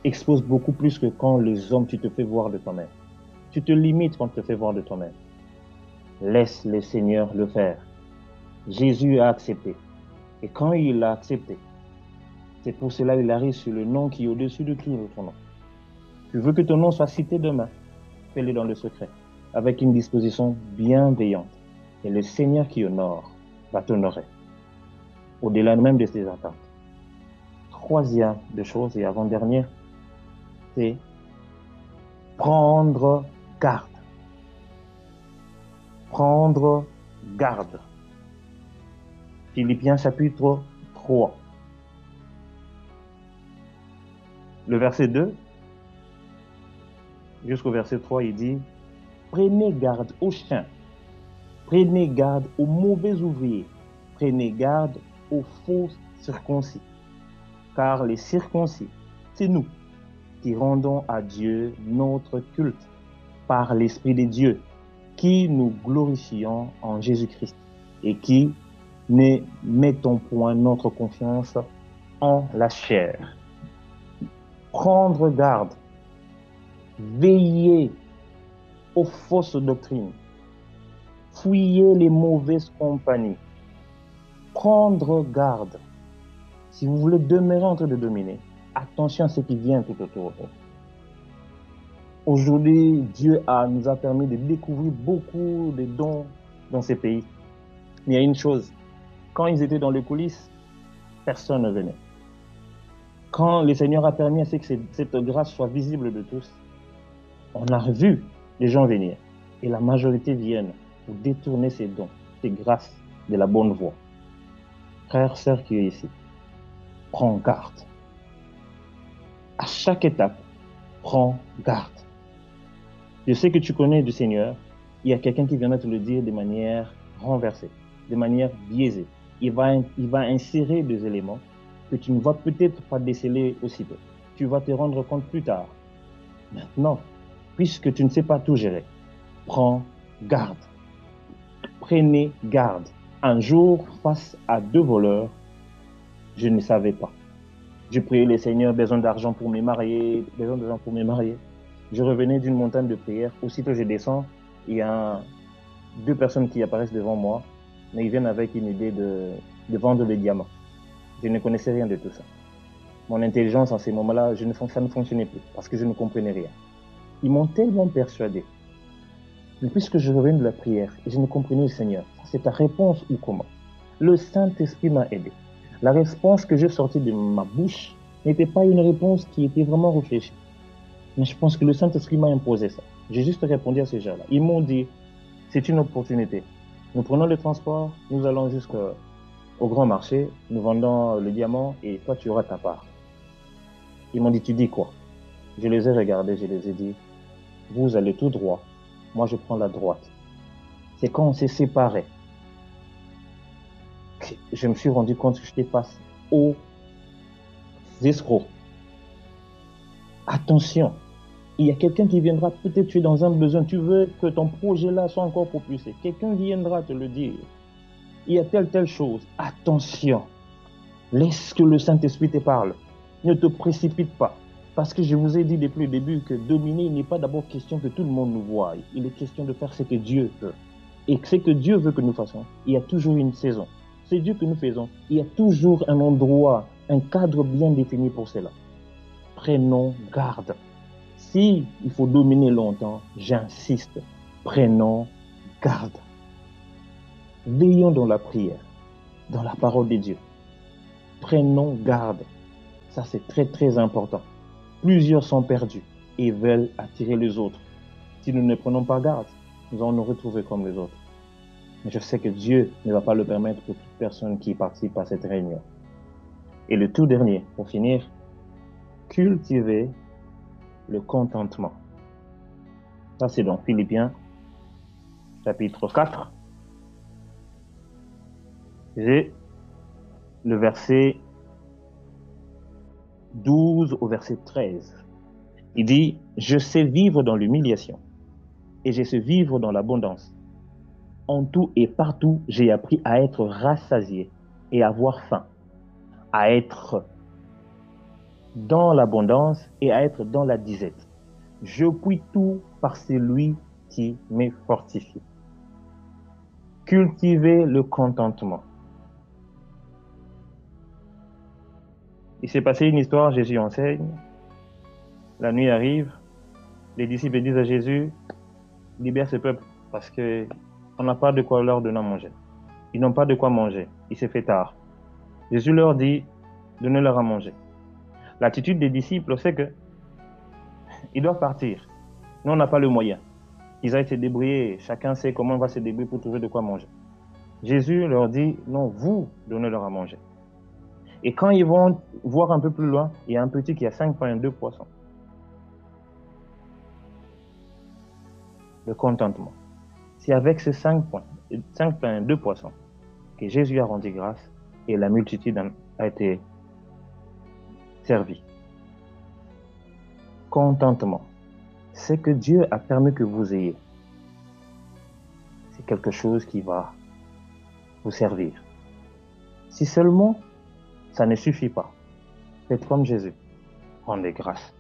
expose beaucoup plus que quand les hommes, tu te fais voir de toi-même. Tu te limites quand tu te fais voir de toi-même. Laisse le Seigneur le faire. Jésus a accepté. Et quand il a accepté, c'est pour cela qu'il arrive sur le nom qui est au-dessus de tout autre nom. Tu veux que ton nom soit cité demain, fais-le dans le secret, avec une disposition bienveillante. Et le Seigneur qui honore va t'honorer, au-delà même de ses attentes. Troisième de choses et avant-dernière, c'est prendre garde. Prendre garde. Philippiens chapitre 3. Le verset 2 jusqu'au verset 3, il dit, prenez garde aux chiens, prenez garde aux mauvais ouvriers, prenez garde aux faux circoncis. Car les circoncis, c'est nous qui rendons à Dieu notre culte par l'Esprit de Dieu, qui nous glorifions en Jésus-Christ et qui ne mettons point notre confiance en la chair. Prendre garde, veiller aux fausses doctrines, fouiller les mauvaises compagnies, prendre garde. Si vous voulez demeurer en train de dominer, attention à ce qui vient tout autour de vous. Aujourd'hui, Dieu nous a permis de découvrir beaucoup de dons dans ces pays. Mais il y a une chose, quand ils étaient dans les coulisses, personne ne venait. Quand le Seigneur a permis à ce que cette grâce soit visible de tous, on a vu les gens venir. Et la majorité viennent pour détourner ces dons, ces grâces de la bonne voie. Frère, sœur qui est ici, prends garde. À chaque étape, prends garde. Je sais que tu connais du Seigneur. Il y a quelqu'un qui viendra te le dire de manière renversée, de manière biaisée. Il va insérer des éléments que tu ne vas peut-être pas déceler aussitôt. Tu vas te rendre compte plus tard. Maintenant, puisque tu ne sais pas tout gérer, prends garde. Prenez garde. Un jour, face à 2 voleurs, je ne savais pas. Je priais le Seigneur, besoin d'argent pour me marier, besoin d'argent pour me marier. Je revenais d'une montagne de prière. Aussitôt je descends, il y a 2 personnes qui apparaissent devant moi, mais ils viennent avec une idée de vendre le diamant. Je ne connaissais rien de tout ça. Mon intelligence en ces moments-là, ça ne fonctionnait plus parce que je ne comprenais rien. Ils m'ont tellement persuadé. Mais puisque je reviens de la prière et je ne comprenais le Seigneur, c'est ta réponse ou comment? Le Saint-Esprit m'a aidé. La réponse que j'ai sortie de ma bouche n'était pas une réponse qui était vraiment réfléchie. Mais je pense que le Saint-Esprit m'a imposé ça. J'ai juste répondu à ces gens-là. Ils m'ont dit, c'est une opportunité. Nous prenons le transport, nous allons jusqu'au grand marché, nous vendons le diamant et toi tu auras ta part. Ils m'ont dit, tu dis quoi? Je les ai regardés, je les ai dit, vous allez tout droit, moi je prends la droite. C'est quand on s'est séparés. Je me suis rendu compte que j'étais face aux escrocs. Attention, il y a quelqu'un qui viendra, peut-être tu es dans un besoin, tu veux que ton projet-là soit encore propulsé. Quelqu'un viendra te le dire. Il y a telle chose. Attention, laisse que le Saint-Esprit te parle. Ne te précipite pas. Parce que je vous ai dit depuis le début que dominer, il n'est pas d'abord question que tout le monde nous voie. Il est question de faire ce que Dieu veut. Et ce que Dieu veut que nous fassions, il y a toujours une saison. C'est Dieu que nous faisons. Il y a toujours un endroit, un cadre bien défini pour cela. Prenons garde. Si il faut dominer longtemps, j'insiste, prenons garde. Veillons dans la prière, dans la parole de Dieu. Prenons garde. Ça, c'est très, très important. Plusieurs sont perdus et veulent attirer les autres. Si nous ne prenons pas garde, nous allons nous retrouver comme les autres. Mais je sais que Dieu ne va pas le permettre pour toute personne qui participe à cette réunion. Et le tout dernier, pour finir, cultiver le contentement. Ça, c'est dans Philippiens, chapitre 4. J'ai le verset 12 au verset 13. Il dit, « Je sais vivre dans l'humiliation et je sais vivre dans l'abondance. En tout et partout, j'ai appris à être rassasié et à avoir faim, à être dans l'abondance et à être dans la disette. Je puis tout par celui qui me fortifie. » Cultiver le contentement. Il s'est passé une histoire, Jésus enseigne. La nuit arrive, les disciples disent à Jésus, libère ce peuple parce qu'on n'a pas de quoi leur donner à manger. Ils n'ont pas de quoi manger. Il s'est fait tard. Jésus leur dit, donnez-leur à manger. L'attitude des disciples, c'est que ils doivent partir. Nous, on n'a pas le moyen. Ils aillent se débrouiller. Chacun sait comment on va se débrouiller pour trouver de quoi manger. Jésus leur dit, non, vous donnez-leur à manger. Et quand ils vont voir un peu plus loin, il y a un petit qui a 5 pains et 2 poissons. Le contentement. C'est avec ces 5 pains et 2 poissons que Jésus a rendu grâce et la multitude a été servie. Contentement. C'est que Dieu a permis que vous ayez. C'est quelque chose qui va vous servir. Si seulement ça ne suffit pas, faites comme Jésus. Rendez grâce.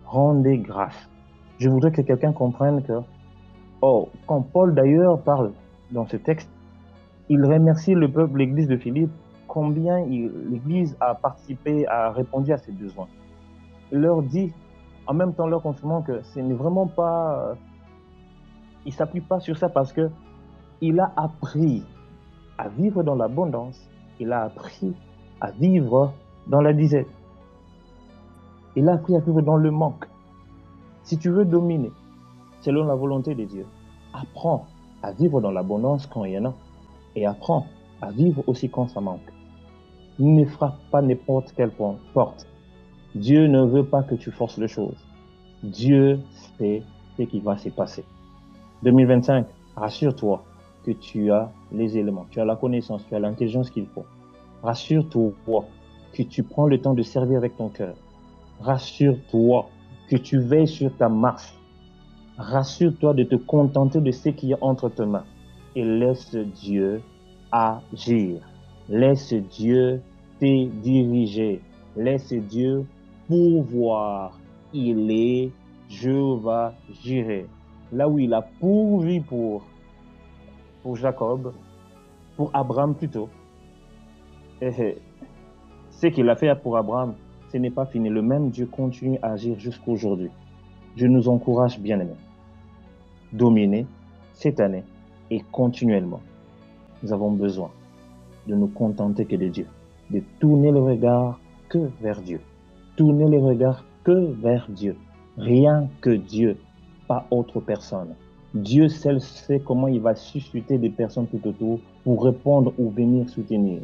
Rendez grâce. Je voudrais que quelqu'un comprenne que, quand Paul d'ailleurs parle dans ce texte, il remercie le peuple, l'église de Philippe, combien l'église a participé, a répondu à ses besoins. Il leur dit, en même temps leur confirmant que ce n'est vraiment pas, il ne s'appuie pas sur ça parce que il a appris à vivre dans l'abondance, il a appris à vivre dans la disette. Il a appris à vivre dans le manque. Si tu veux dominer, selon la volonté de Dieu. Apprends à vivre dans l'abondance quand il y en a. Et apprends à vivre aussi quand ça manque. Ne frappe pas n'importe quelle porte. Dieu ne veut pas que tu forces les choses. Dieu sait ce qui va se passer. 2025, rassure-toi que tu as les éléments, tu as la connaissance, tu as l'intelligence qu'il faut. Rassure-toi que tu prends le temps de servir avec ton cœur. Rassure-toi que tu veilles sur ta marche. Rassure-toi de te contenter de ce qui est entre tes mains et laisse Dieu agir. Laisse Dieu te diriger. Laisse Dieu pourvoir. Il est Jéhovah Jireh. Là où il a pourvu pour Jacob, pour Abraham plutôt. Ce qu'il a fait pour Abraham, ce n'est pas fini. Le même Dieu continue à agir jusqu'à aujourd'hui. Je nous encourage, bien-aimés, dominer cette année et continuellement. Nous avons besoin de nous contenter que de Dieu, de tourner le regard que vers Dieu. Tourner le regard que vers Dieu. Rien que Dieu, pas autre personne. Dieu seul sait comment il va susciter des personnes tout autour pour répondre ou venir soutenir.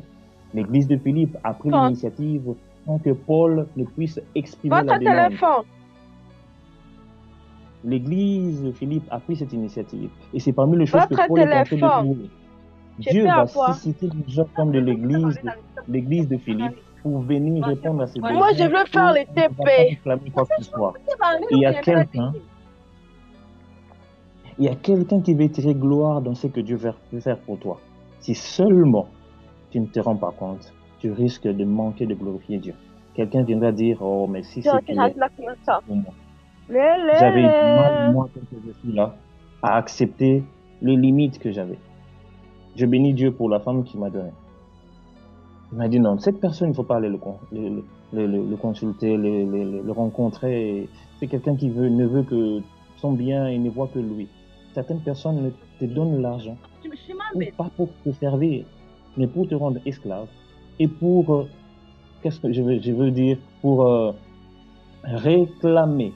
L'église de Philippe a pris l'initiative sans que Paul ne puisse exprimer la demande. Téléphone. L'église de Philippe a pris cette initiative. Et c'est parmi les choses que Paul est en train de dire. Dieu va susciter des gens comme de l'église de Philippe pour venir répondre à ces besoins. Moi, je veux faire les TP. Quoi que ce soit. Il y a quelqu'un qui veut tirer gloire dans ce que Dieu veut faire pour toi. Si seulement tu ne te rends pas compte, tu risques de manquer de glorifier Dieu. Quelqu'un viendra dire, oh, mais si c'est pour moi. J'avais du mal, moi, quand je suis là, à accepter les limites que j'avais. Je bénis Dieu pour la femme qui m'a donné. Il m'a dit non, cette personne, il ne faut pas aller le consulter, le rencontrer. C'est quelqu'un qui ne veut que son bien et ne voit que lui. Certaines personnes te donnent l'argent, pas pour te servir, mais pour te rendre esclave. Et pour, qu'est-ce que je veux dire, pour réclamer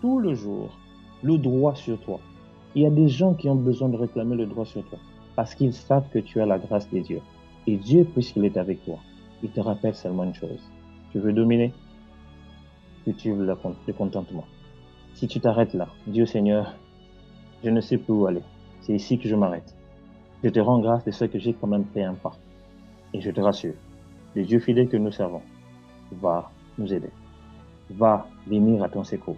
tout le jour le droit sur toi. Il y a des gens qui ont besoin de réclamer le droit sur toi parce qu'ils savent que tu as la grâce de Dieu. Et Dieu, puisqu'il est avec toi, il te rappelle seulement une chose. Tu veux dominer? Cultive le contentement. Si tu t'arrêtes là, Dieu Seigneur, je ne sais plus où aller. C'est ici que je m'arrête. Je te rends grâce de ce que j'ai quand même fait un pas. Et je te rassure, le Dieu fidèle que nous servons va nous aider. Va venir à ton secours.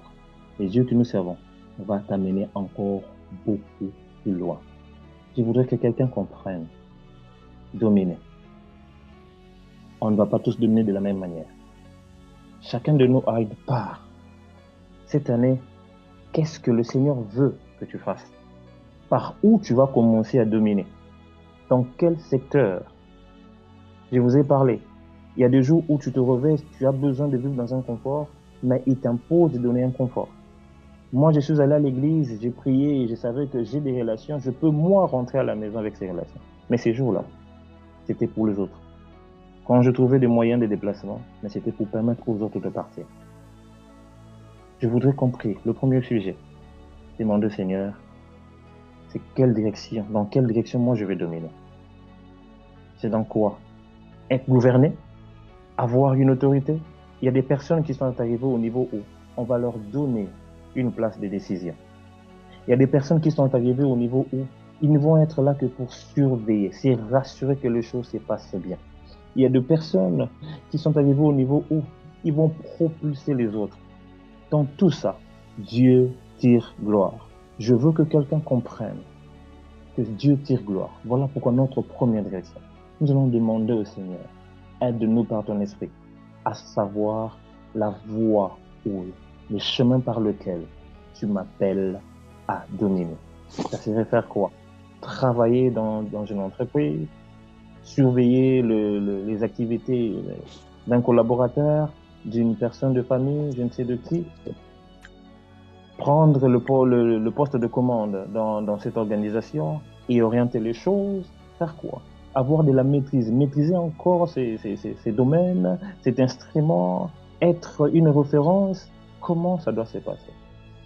Le Dieu que nous servons va t'amener encore beaucoup plus loin. Je voudrais que quelqu'un comprenne. Dominer. On ne va pas tous dominer de la même manière. Chacun de nous a une part. Cette année, qu'est-ce que le Seigneur veut que tu fasses? Par où tu vas commencer à dominer? Dans quel secteur? Je vous ai parlé. Il y a des jours où tu te réveilles, tu as besoin de vivre dans un confort, mais il t'impose de donner un confort. Moi, je suis allé à l'église, j'ai prié et je savais que j'ai des relations. Je peux, moi, rentrer à la maison avec ces relations. Mais ces jours-là, c'était pour les autres. Quand je trouvais des moyens de déplacement, mais c'était pour permettre aux autres de partir. Je voudrais comprendre le premier sujet. Demander au Seigneur, c'est dans quelle direction moi je vais dominer? C'est dans quoi? Être gouverné? Avoir une autorité? Il y a des personnes qui sont arrivées au niveau où on va leur donner une place de décision. Il y a des personnes qui sont arrivées au niveau où ils ne vont être là que pour surveiller, c'est rassurer que les choses se passent bien. Il y a des personnes qui sont arrivées au niveau où ils vont propulser les autres. Dans tout ça, Dieu tire gloire. Je veux que quelqu'un comprenne que Dieu tire gloire. Voilà pourquoi notre première direction. Nous allons demander au Seigneur, aide-nous par ton esprit à savoir la voie ou le chemin par lequel tu m'appelles à dominer. Ça serait faire quoi? Travailler dans une entreprise, surveiller les activités d'un collaborateur, d'une personne de famille, je ne sais de qui, prendre le poste de commande dans cette organisation et orienter les choses, faire quoi? Avoir de la maîtrise, maîtriser encore ces domaines, cet instrument, être une référence, comment ça doit se passer?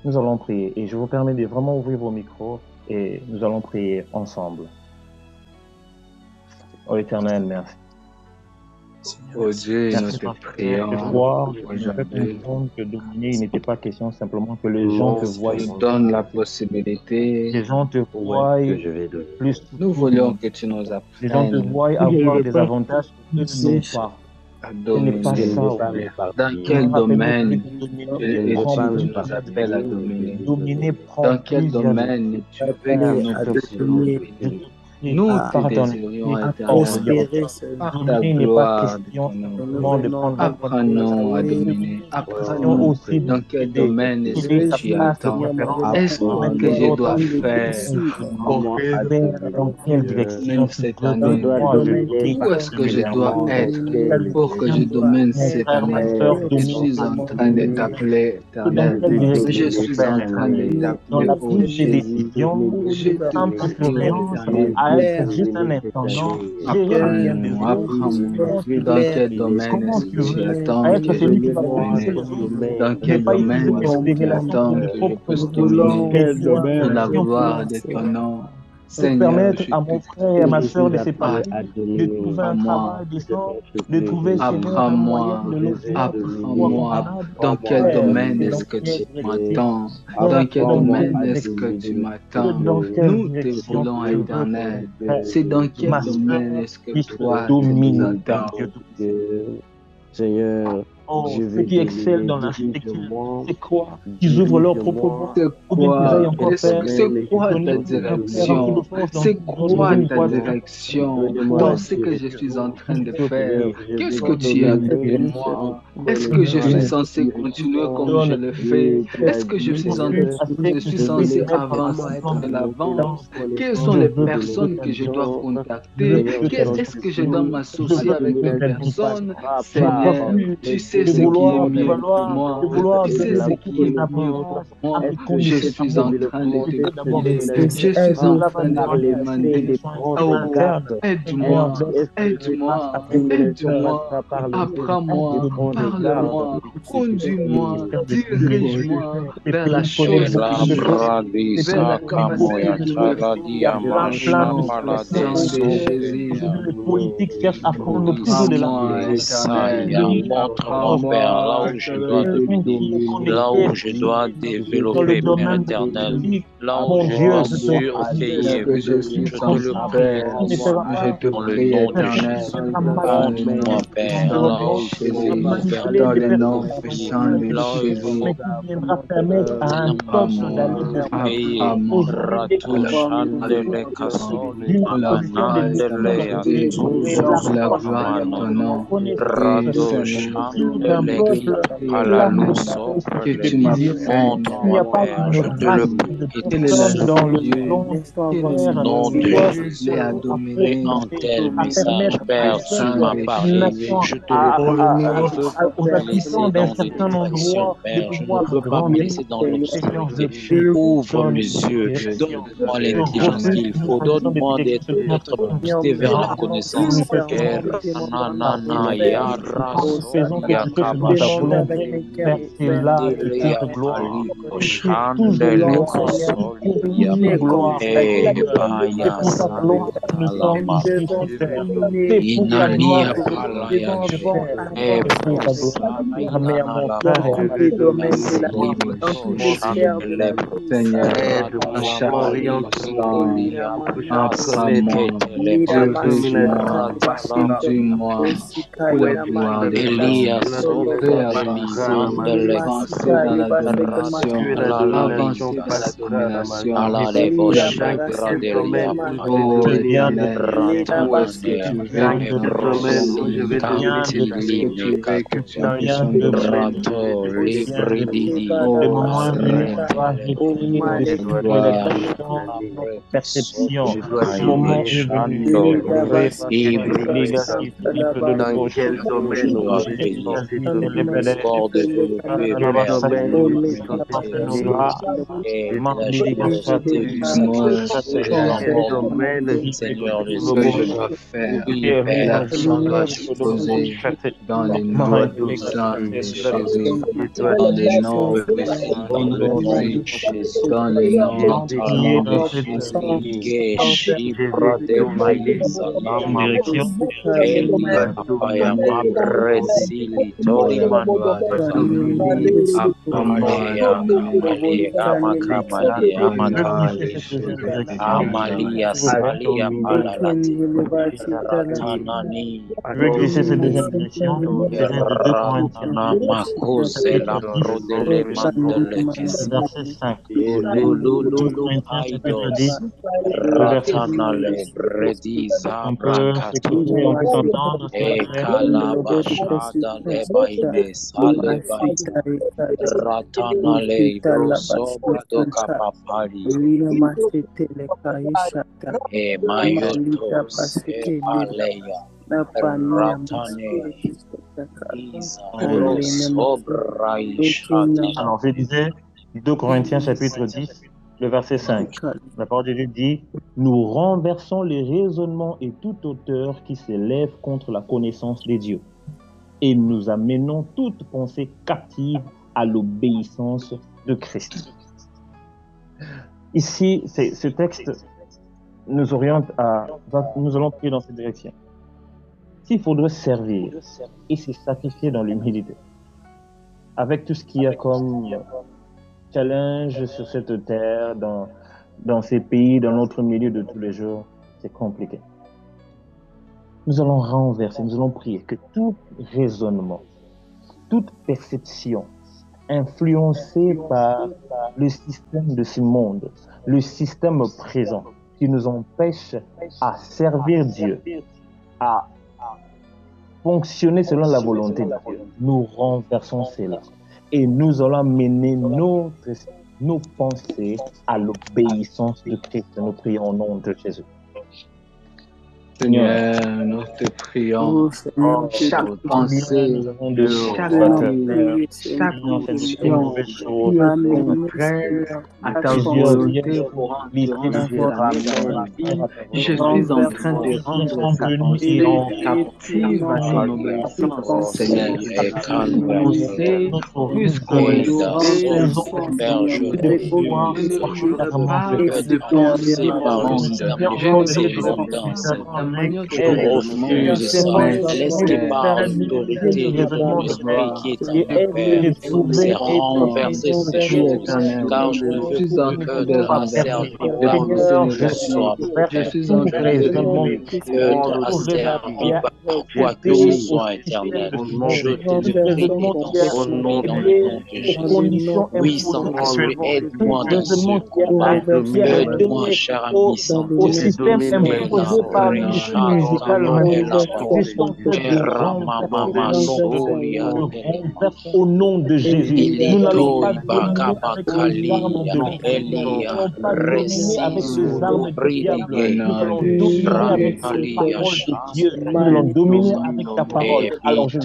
Nous allons prier et je vous permets de vraiment ouvrir vos micros et nous allons prier ensemble. Oh Éternel, merci. Oh Dieu, nous Merci te parce que prions ce soir, le peuple aujourd'hui. nous te dominer. Il n'était pas question simplement que les gens te voient. Tu nous donnes la Les possibilité. gens te voient plus. Nous voulons que tu nous Les gens te apprennes voient avoir des avantages que eux n'ont pas. à Ce n'est pas dominer. ça, au Père. Dans quel domaine Dominer, tu nous appelles à dominer? dominer prend Dans quel plusieurs domaine tu veux que nous puissions dominer? Nous te désirions, Éternel, par ta gloire de ton nom. Apprends-nous à dominer. Apprends-nous dans quel domaine est-ce que tu attends. Est-ce que je dois faire pour dans quelle direction même cette année? Où est-ce que je dois être pour que je domine cette année? Je suis en train de t'appeler, Éternel. Je suis en train de dans la t'appeler, oh prise de Jésus. décision, Je te prie, Éternel. à être juste un intendant, Apprends-nous, apprends-nous. Dans quel domaine est-ce que tu attends à être que je celui qui puisse va dominer? Dans quel domaine est-ce que tu attends que je puisse dominer? Pour la gloire de ton nom. pour Seigneur, permettre je à mon te frère et à ma soeur de s'épanouir, prie. de trouver un travail décent, de trouver Apprends-moi, apprends-moi. Dans quel domaine est-ce que tu m'attends? Dans quel domaine est-ce que tu m'attends? Nous te voulons, Éternel. C'est dans quel domaine est-ce que toi tu nous attends? Seigneur, Oh, ceux qui excellent dans l'architecture, c'est quoi? Ils ouvrent leur propre voie. C'est quoi ta direction? C'est quoi ta direction dans ce que je suis en train de faire? Qu'est-ce que tu as de moi? Est-ce que je suis censé continuer comme je le fais? Est-ce que je suis censé avancer de l'avant? Quelles sont les personnes que je dois contacter? Est-ce que je dois m'associer avec des personnes? Seigneur, tu sais ce qui est mieux pour moi. Tu sais ce qui est mieux pour moi. Je suis en train de te prier. Je suis en train de te demander. Oh, aide-moi, aide-moi, aide-moi. Apprends-moi, parle-moi, conduis-moi, dirige-moi vers la chose qui me fait, vers la capacité de Jésus. Les politiques cherchent à prendre le pouvoir de la montre-moi, Père, là où je dois dominer, là où je dois développer, Père éternel, là où je dois surveiller. Je te le prie, dans le nom de Jésus. Montre-moi, Père, là où je dois faire Dans le nom puissant de Jésus. La gloire de ton nom. Que tu m'apprennes, je te le prie, dans le nom de Jésus, à dominer un tel message, Père, tu m'as parlé, je te le prie, je ne veux pas me laisser dans des distractions, Père, je ne veux pas me laisser dans l'obscurité. Ouvre mes yeux, donne-moi l'intelligence qu'il faut, donne-moi d'être boosté vers la connaissance. Conduis-moi pour la gloire de avancer dans la domination, avancer dans la domination. Oh, où est-ce que tu veux que perception, dans quel domaine encore développer, Père, et la générosité du Seigneur, Seigneur les Ce que je dois faire, oui, Père, l'action doit se poser dans le nom puissant de Jésus, dans le nom puissant de Jésus, dans le nom puissant de Jésus. Amalia Salia Palalati Ratanani glisser cette deuxième direction. C'est de 2 Corinthiens. Makose la prodele mandele Verset 5. Lulu Aidos Ratanale Brediza On peut s'écouter, on peut s'entendre. E Kalabashada Lebaine Salebai Ratanale Broso Bradoka Papari E Mayotos E Aleya Ratane Alors, je disais 2 Corinthiens chapitre 10, le verset 5. La parole de Dieu dit « Nous renversons les raisonnements et toute hauteur qui s'élève contre la connaissance de Dieu, et nous amenons toute pensée captive à l'obéissance de Christ. » Ici, ce texte nous oriente nous allons prier dans cette direction. S'il faudrait servir et se sacrifier dans l'humilité, avec tout ce qu'il y a comme challenge sur cette terre, dans ces pays, dans notre milieu de tous les jours, c'est compliqué. Nous allons renverser, nous allons prier que tout raisonnement, toute perception influencée par le système de ce monde, le système présent, qui nous empêche à servir Dieu, à fonctionner selon la volonté de Dieu, nous renversons cela et nous allons mener nos pensées à l'obéissance de Christ. Nous prions au nom de Jésus. Seigneur, nous te prions, chaque pensée, chaque action qui contraire à ta volonté pour rendre la mienne. Je suis en train de rendre sa pensée captive à ton obéissance, Seigneur. Pensée plus cohérente, Père, je de penser par je refuse ça. Laisse que par l'autorité de mon esprit qui est en Père, c'est renverser ces choses, car je ne veux que servir par le soir. Je suis en train de servir par quoi que ce soit éternel. Je te prie dans le nom de Jésus. Oui, Saint-Esprit, aide-moi dans ce combat. Aide-moi, cher ami Saint-Esprit. Au nom de Jésus, nous n'allons pas dominer avec Dieu, nous allons dominer avec ta parole. Alors je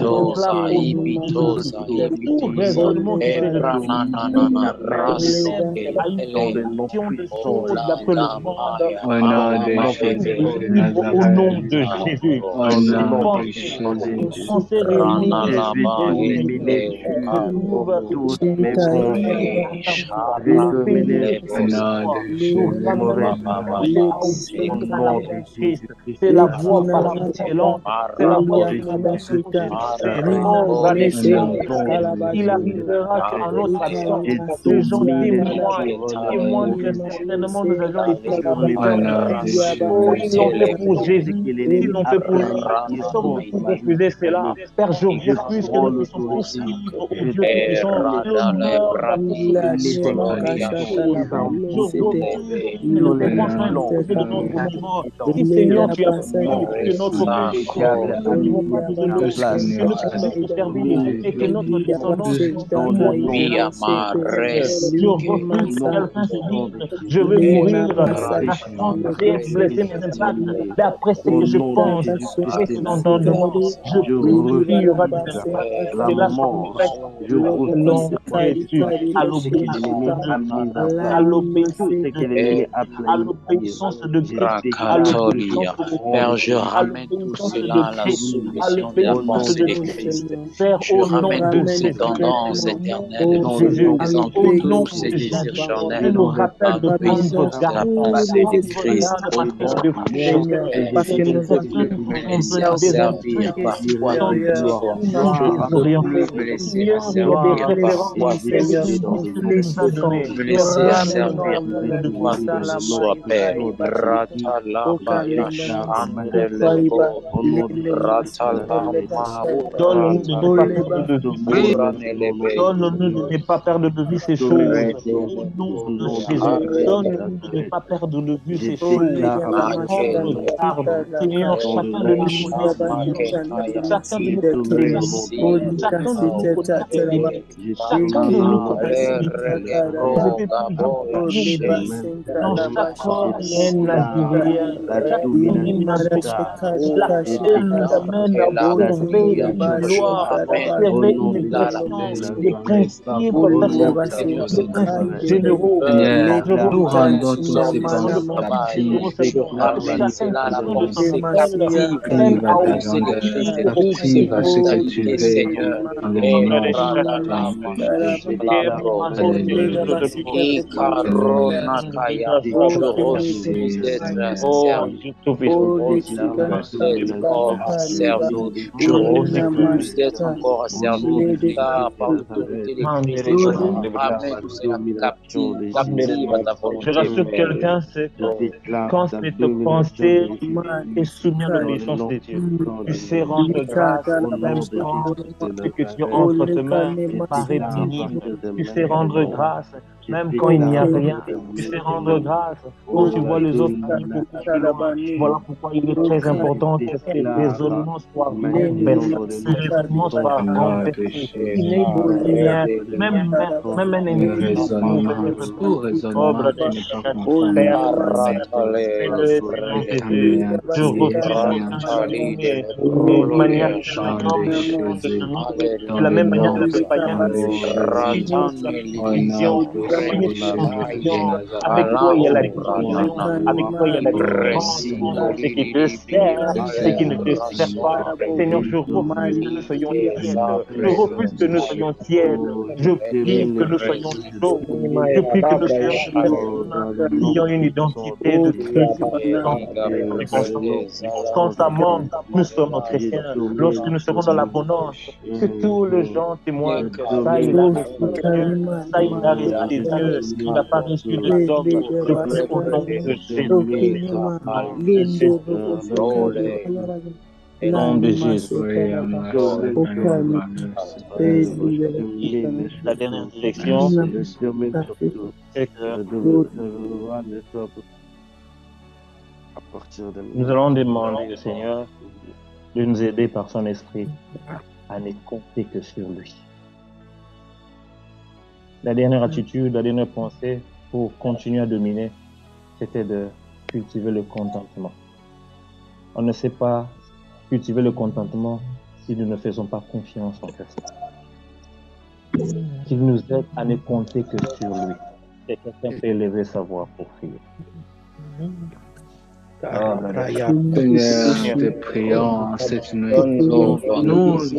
au nom de Jésus. C'est la voix par excellence. C'est la voix il arrivera qu'à notre action, les gens témoignent que certainement nous avons été ils l'ont fait pour Jésus, ils l'ont fait pour nous. Ils sont refusés cela. Père, je refuse que nous puissions poursuivre au Dieu Tout-Puissant l'honneur, la puissance, si Seigneur, tu as que notre servir et que notre descendance je veux mourir blesser mes impacts d'après ce que je pense. précédent entendement, je prie qu'il y aura des impacts. C'est là ce qu'on fait. Selon Jésus, à l'obéissance de Christ, à l'obéissance de Christ, Père, je ramène tout cela à la soumission de la pensée de Christ. Je ramène toutes ces tendances éternelles, tous ces désirs charnels, à l'obéissance de la pensée de Christ. Au nom de Jésus, me laisser asservir parfois dans l'histoire. Je ne veux plus me laisser asservir parfois me laisser asservir pour que ce soit Père. Donne-nous de ne pas perdre de vue ces choses. Donne-nous de ne pas perdre de vue ces choses. Seigneur, chacun de nous chacun de nous dans chaque corps, il y a un Nazirien. Chaque féminin l'amène à observer une loi, à observer une question, des principes généraux. Nous rendons tous ces Je refuse d'être encore asservi par l'autorité de Christ. Ramène tout cela captive à ta volonté. Je rassure quelqu'un, c'est quand cette pensée est soumise à l'obéissance de Dieu. Tu sais rendre grâce, même quand ce que tu as entre tes mains paraît minime. Tu sais rendre grâce, même quand il n'y a rien. Tu sais rendre grâce quand tu vois les autres. Voilà pourquoi il est très important que ces raisonnements soient renversés. Ces raisonnements soient renversés. Même un individu. De manière de la même manière que le païen avec toi il y a la division, avec toi il y a la division, ce qui te sert, ce qui ne te sert pas. Seigneur, je refuse que nous soyons tièdes. Je refuse que nous soyons tièdes. Je prie que nous soyons chauds. Je prie que nous soyons personnes qui ont une identité de chrétien. Constamment, nous sommes chrétiens. Lorsque nous serons dans l'abondance, que tous les gens témoignent que ça, il a reçu Dieu, ça, il a reçu des dieux, il n'a pas reçu des hommes. Je prie au nom de Jésus. Au nom de Jésus. La dernière direction, c'est que nous allons demander au Seigneur de nous aider par son esprit à ne compter que sur lui. La dernière attitude, la dernière pensée pour continuer à dominer, c'était de cultiver le contentement. On ne sait pas cultiver le contentement si nous ne faisons pas confiance en personne. Qu'il nous aide à ne compter que sur lui. Et quelqu'un peut élever sa voix pour prier. Seigneur, nous te prions cette nuit. Nous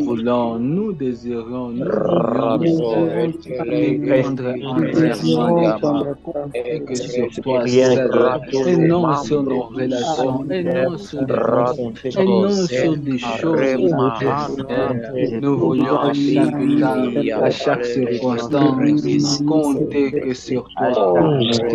voulons, nous désirons, nous voulons répondre entièrement que sur toi seul, et non sur nos relations, et non sur des choses terrestres. Nous voulons à chaque circonstance compter que sur toi, sur toi,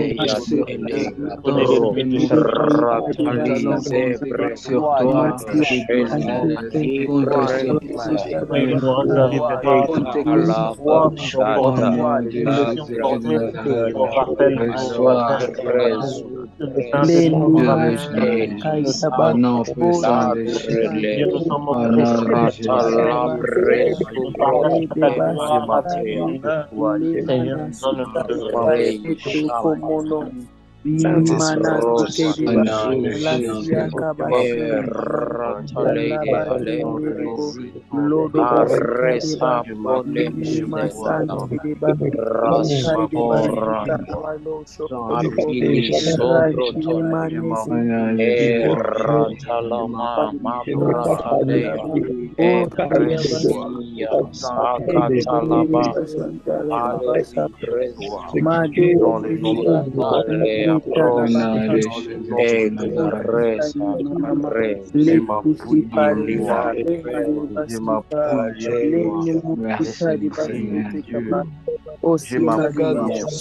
Je m'appuie sur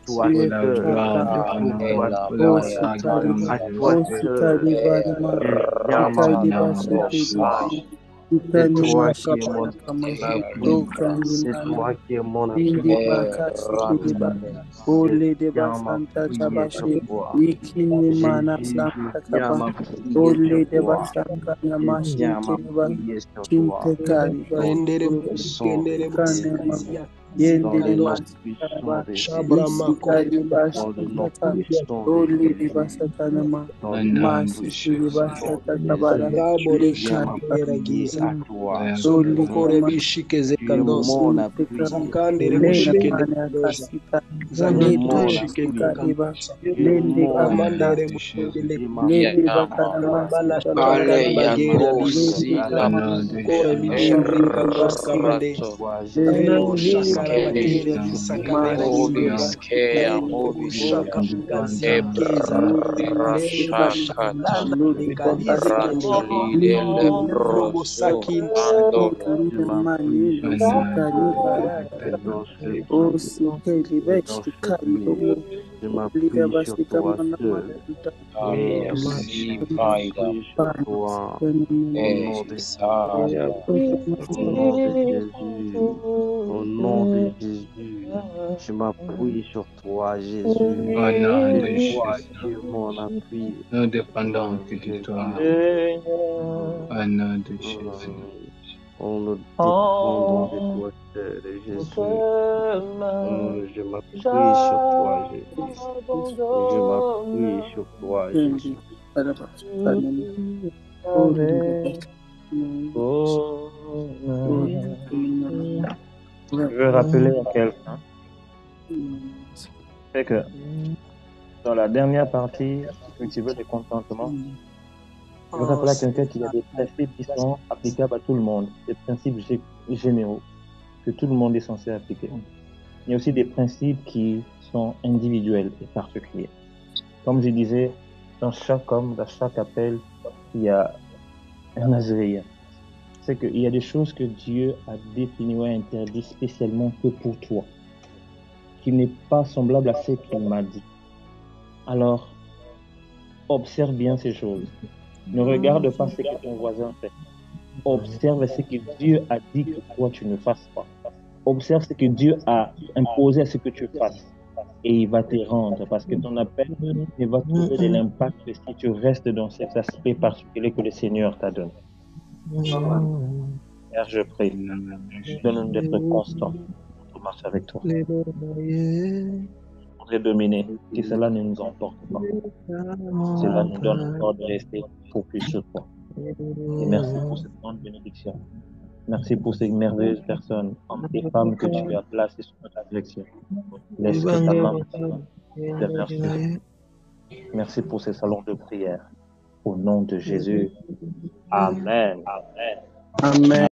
toi seul, à toi seul, je viens m'appuyer. C'est toi qui es mon appui, c'est toi qui es mon appui. Je viens m'appuyer sur toi. Jésus, je viens m'appuyer sur toi. Je viens m'appuyer sur toi. Dans le nom puissant de Jésus. Dans le nom puissant de Jésus. Dans le nom puissant de Jésus. Je viens m'appuyer à toi. Tu es mon appui. Tu es mon je m'appuie sur toi seul. Merci, Père. Sur toi, au nom de Jésus. Au nom de Jésus, je m'appuie sur toi, Jésus. Tu es mon appui. Nous dépendons de toi. Au nom de Jésus. On nous dépendons de toi seul, Jésus. Je m'appuie sur toi, Jésus. Je m'appuie sur toi, Jésus. Je veux rappeler à quelqu'un c'est que dans la dernière partie, un petit peu de contentement, je veux rappeler à quelqu'un qu'il y a des principes qui sont applicables à tout le monde, des principes généraux que tout le monde est censé appliquer. Il y a aussi des principes qui sont individuels et particuliers. Comme je disais, dans chaque homme, dans chaque appel, il y a un Nazaréen. C'est qu'il y a des choses que Dieu a définies ou interdites spécialement que pour toi, qui n'est pas semblable à ce qu'il m'a dit. Alors, observe bien ces choses. Ne regarde pas ce que ton voisin fait. Observe ce que Dieu a dit que toi tu ne fasses pas. Observe ce que Dieu a imposé à ce que tu fasses. Et il va te rendre parce que ton appel ne va trouver de l'impact que si tu restes dans cet aspect particulier que le Seigneur t'a donné. Père, je prie, donne-nous d'être constant pour marcher avec toi. Pour dominer, que cela ne nous emporte pas. Cela nous donne encore de rester focus sur toi. Et merci pour cette grande bénédiction. Merci pour ces merveilleuses personnes, hommes et femmes que tu as placées sur notre direction. Laisse que ta main demeure. Merci pour ces salons de prière. Au nom de Jésus. Amen. Amen. Amen.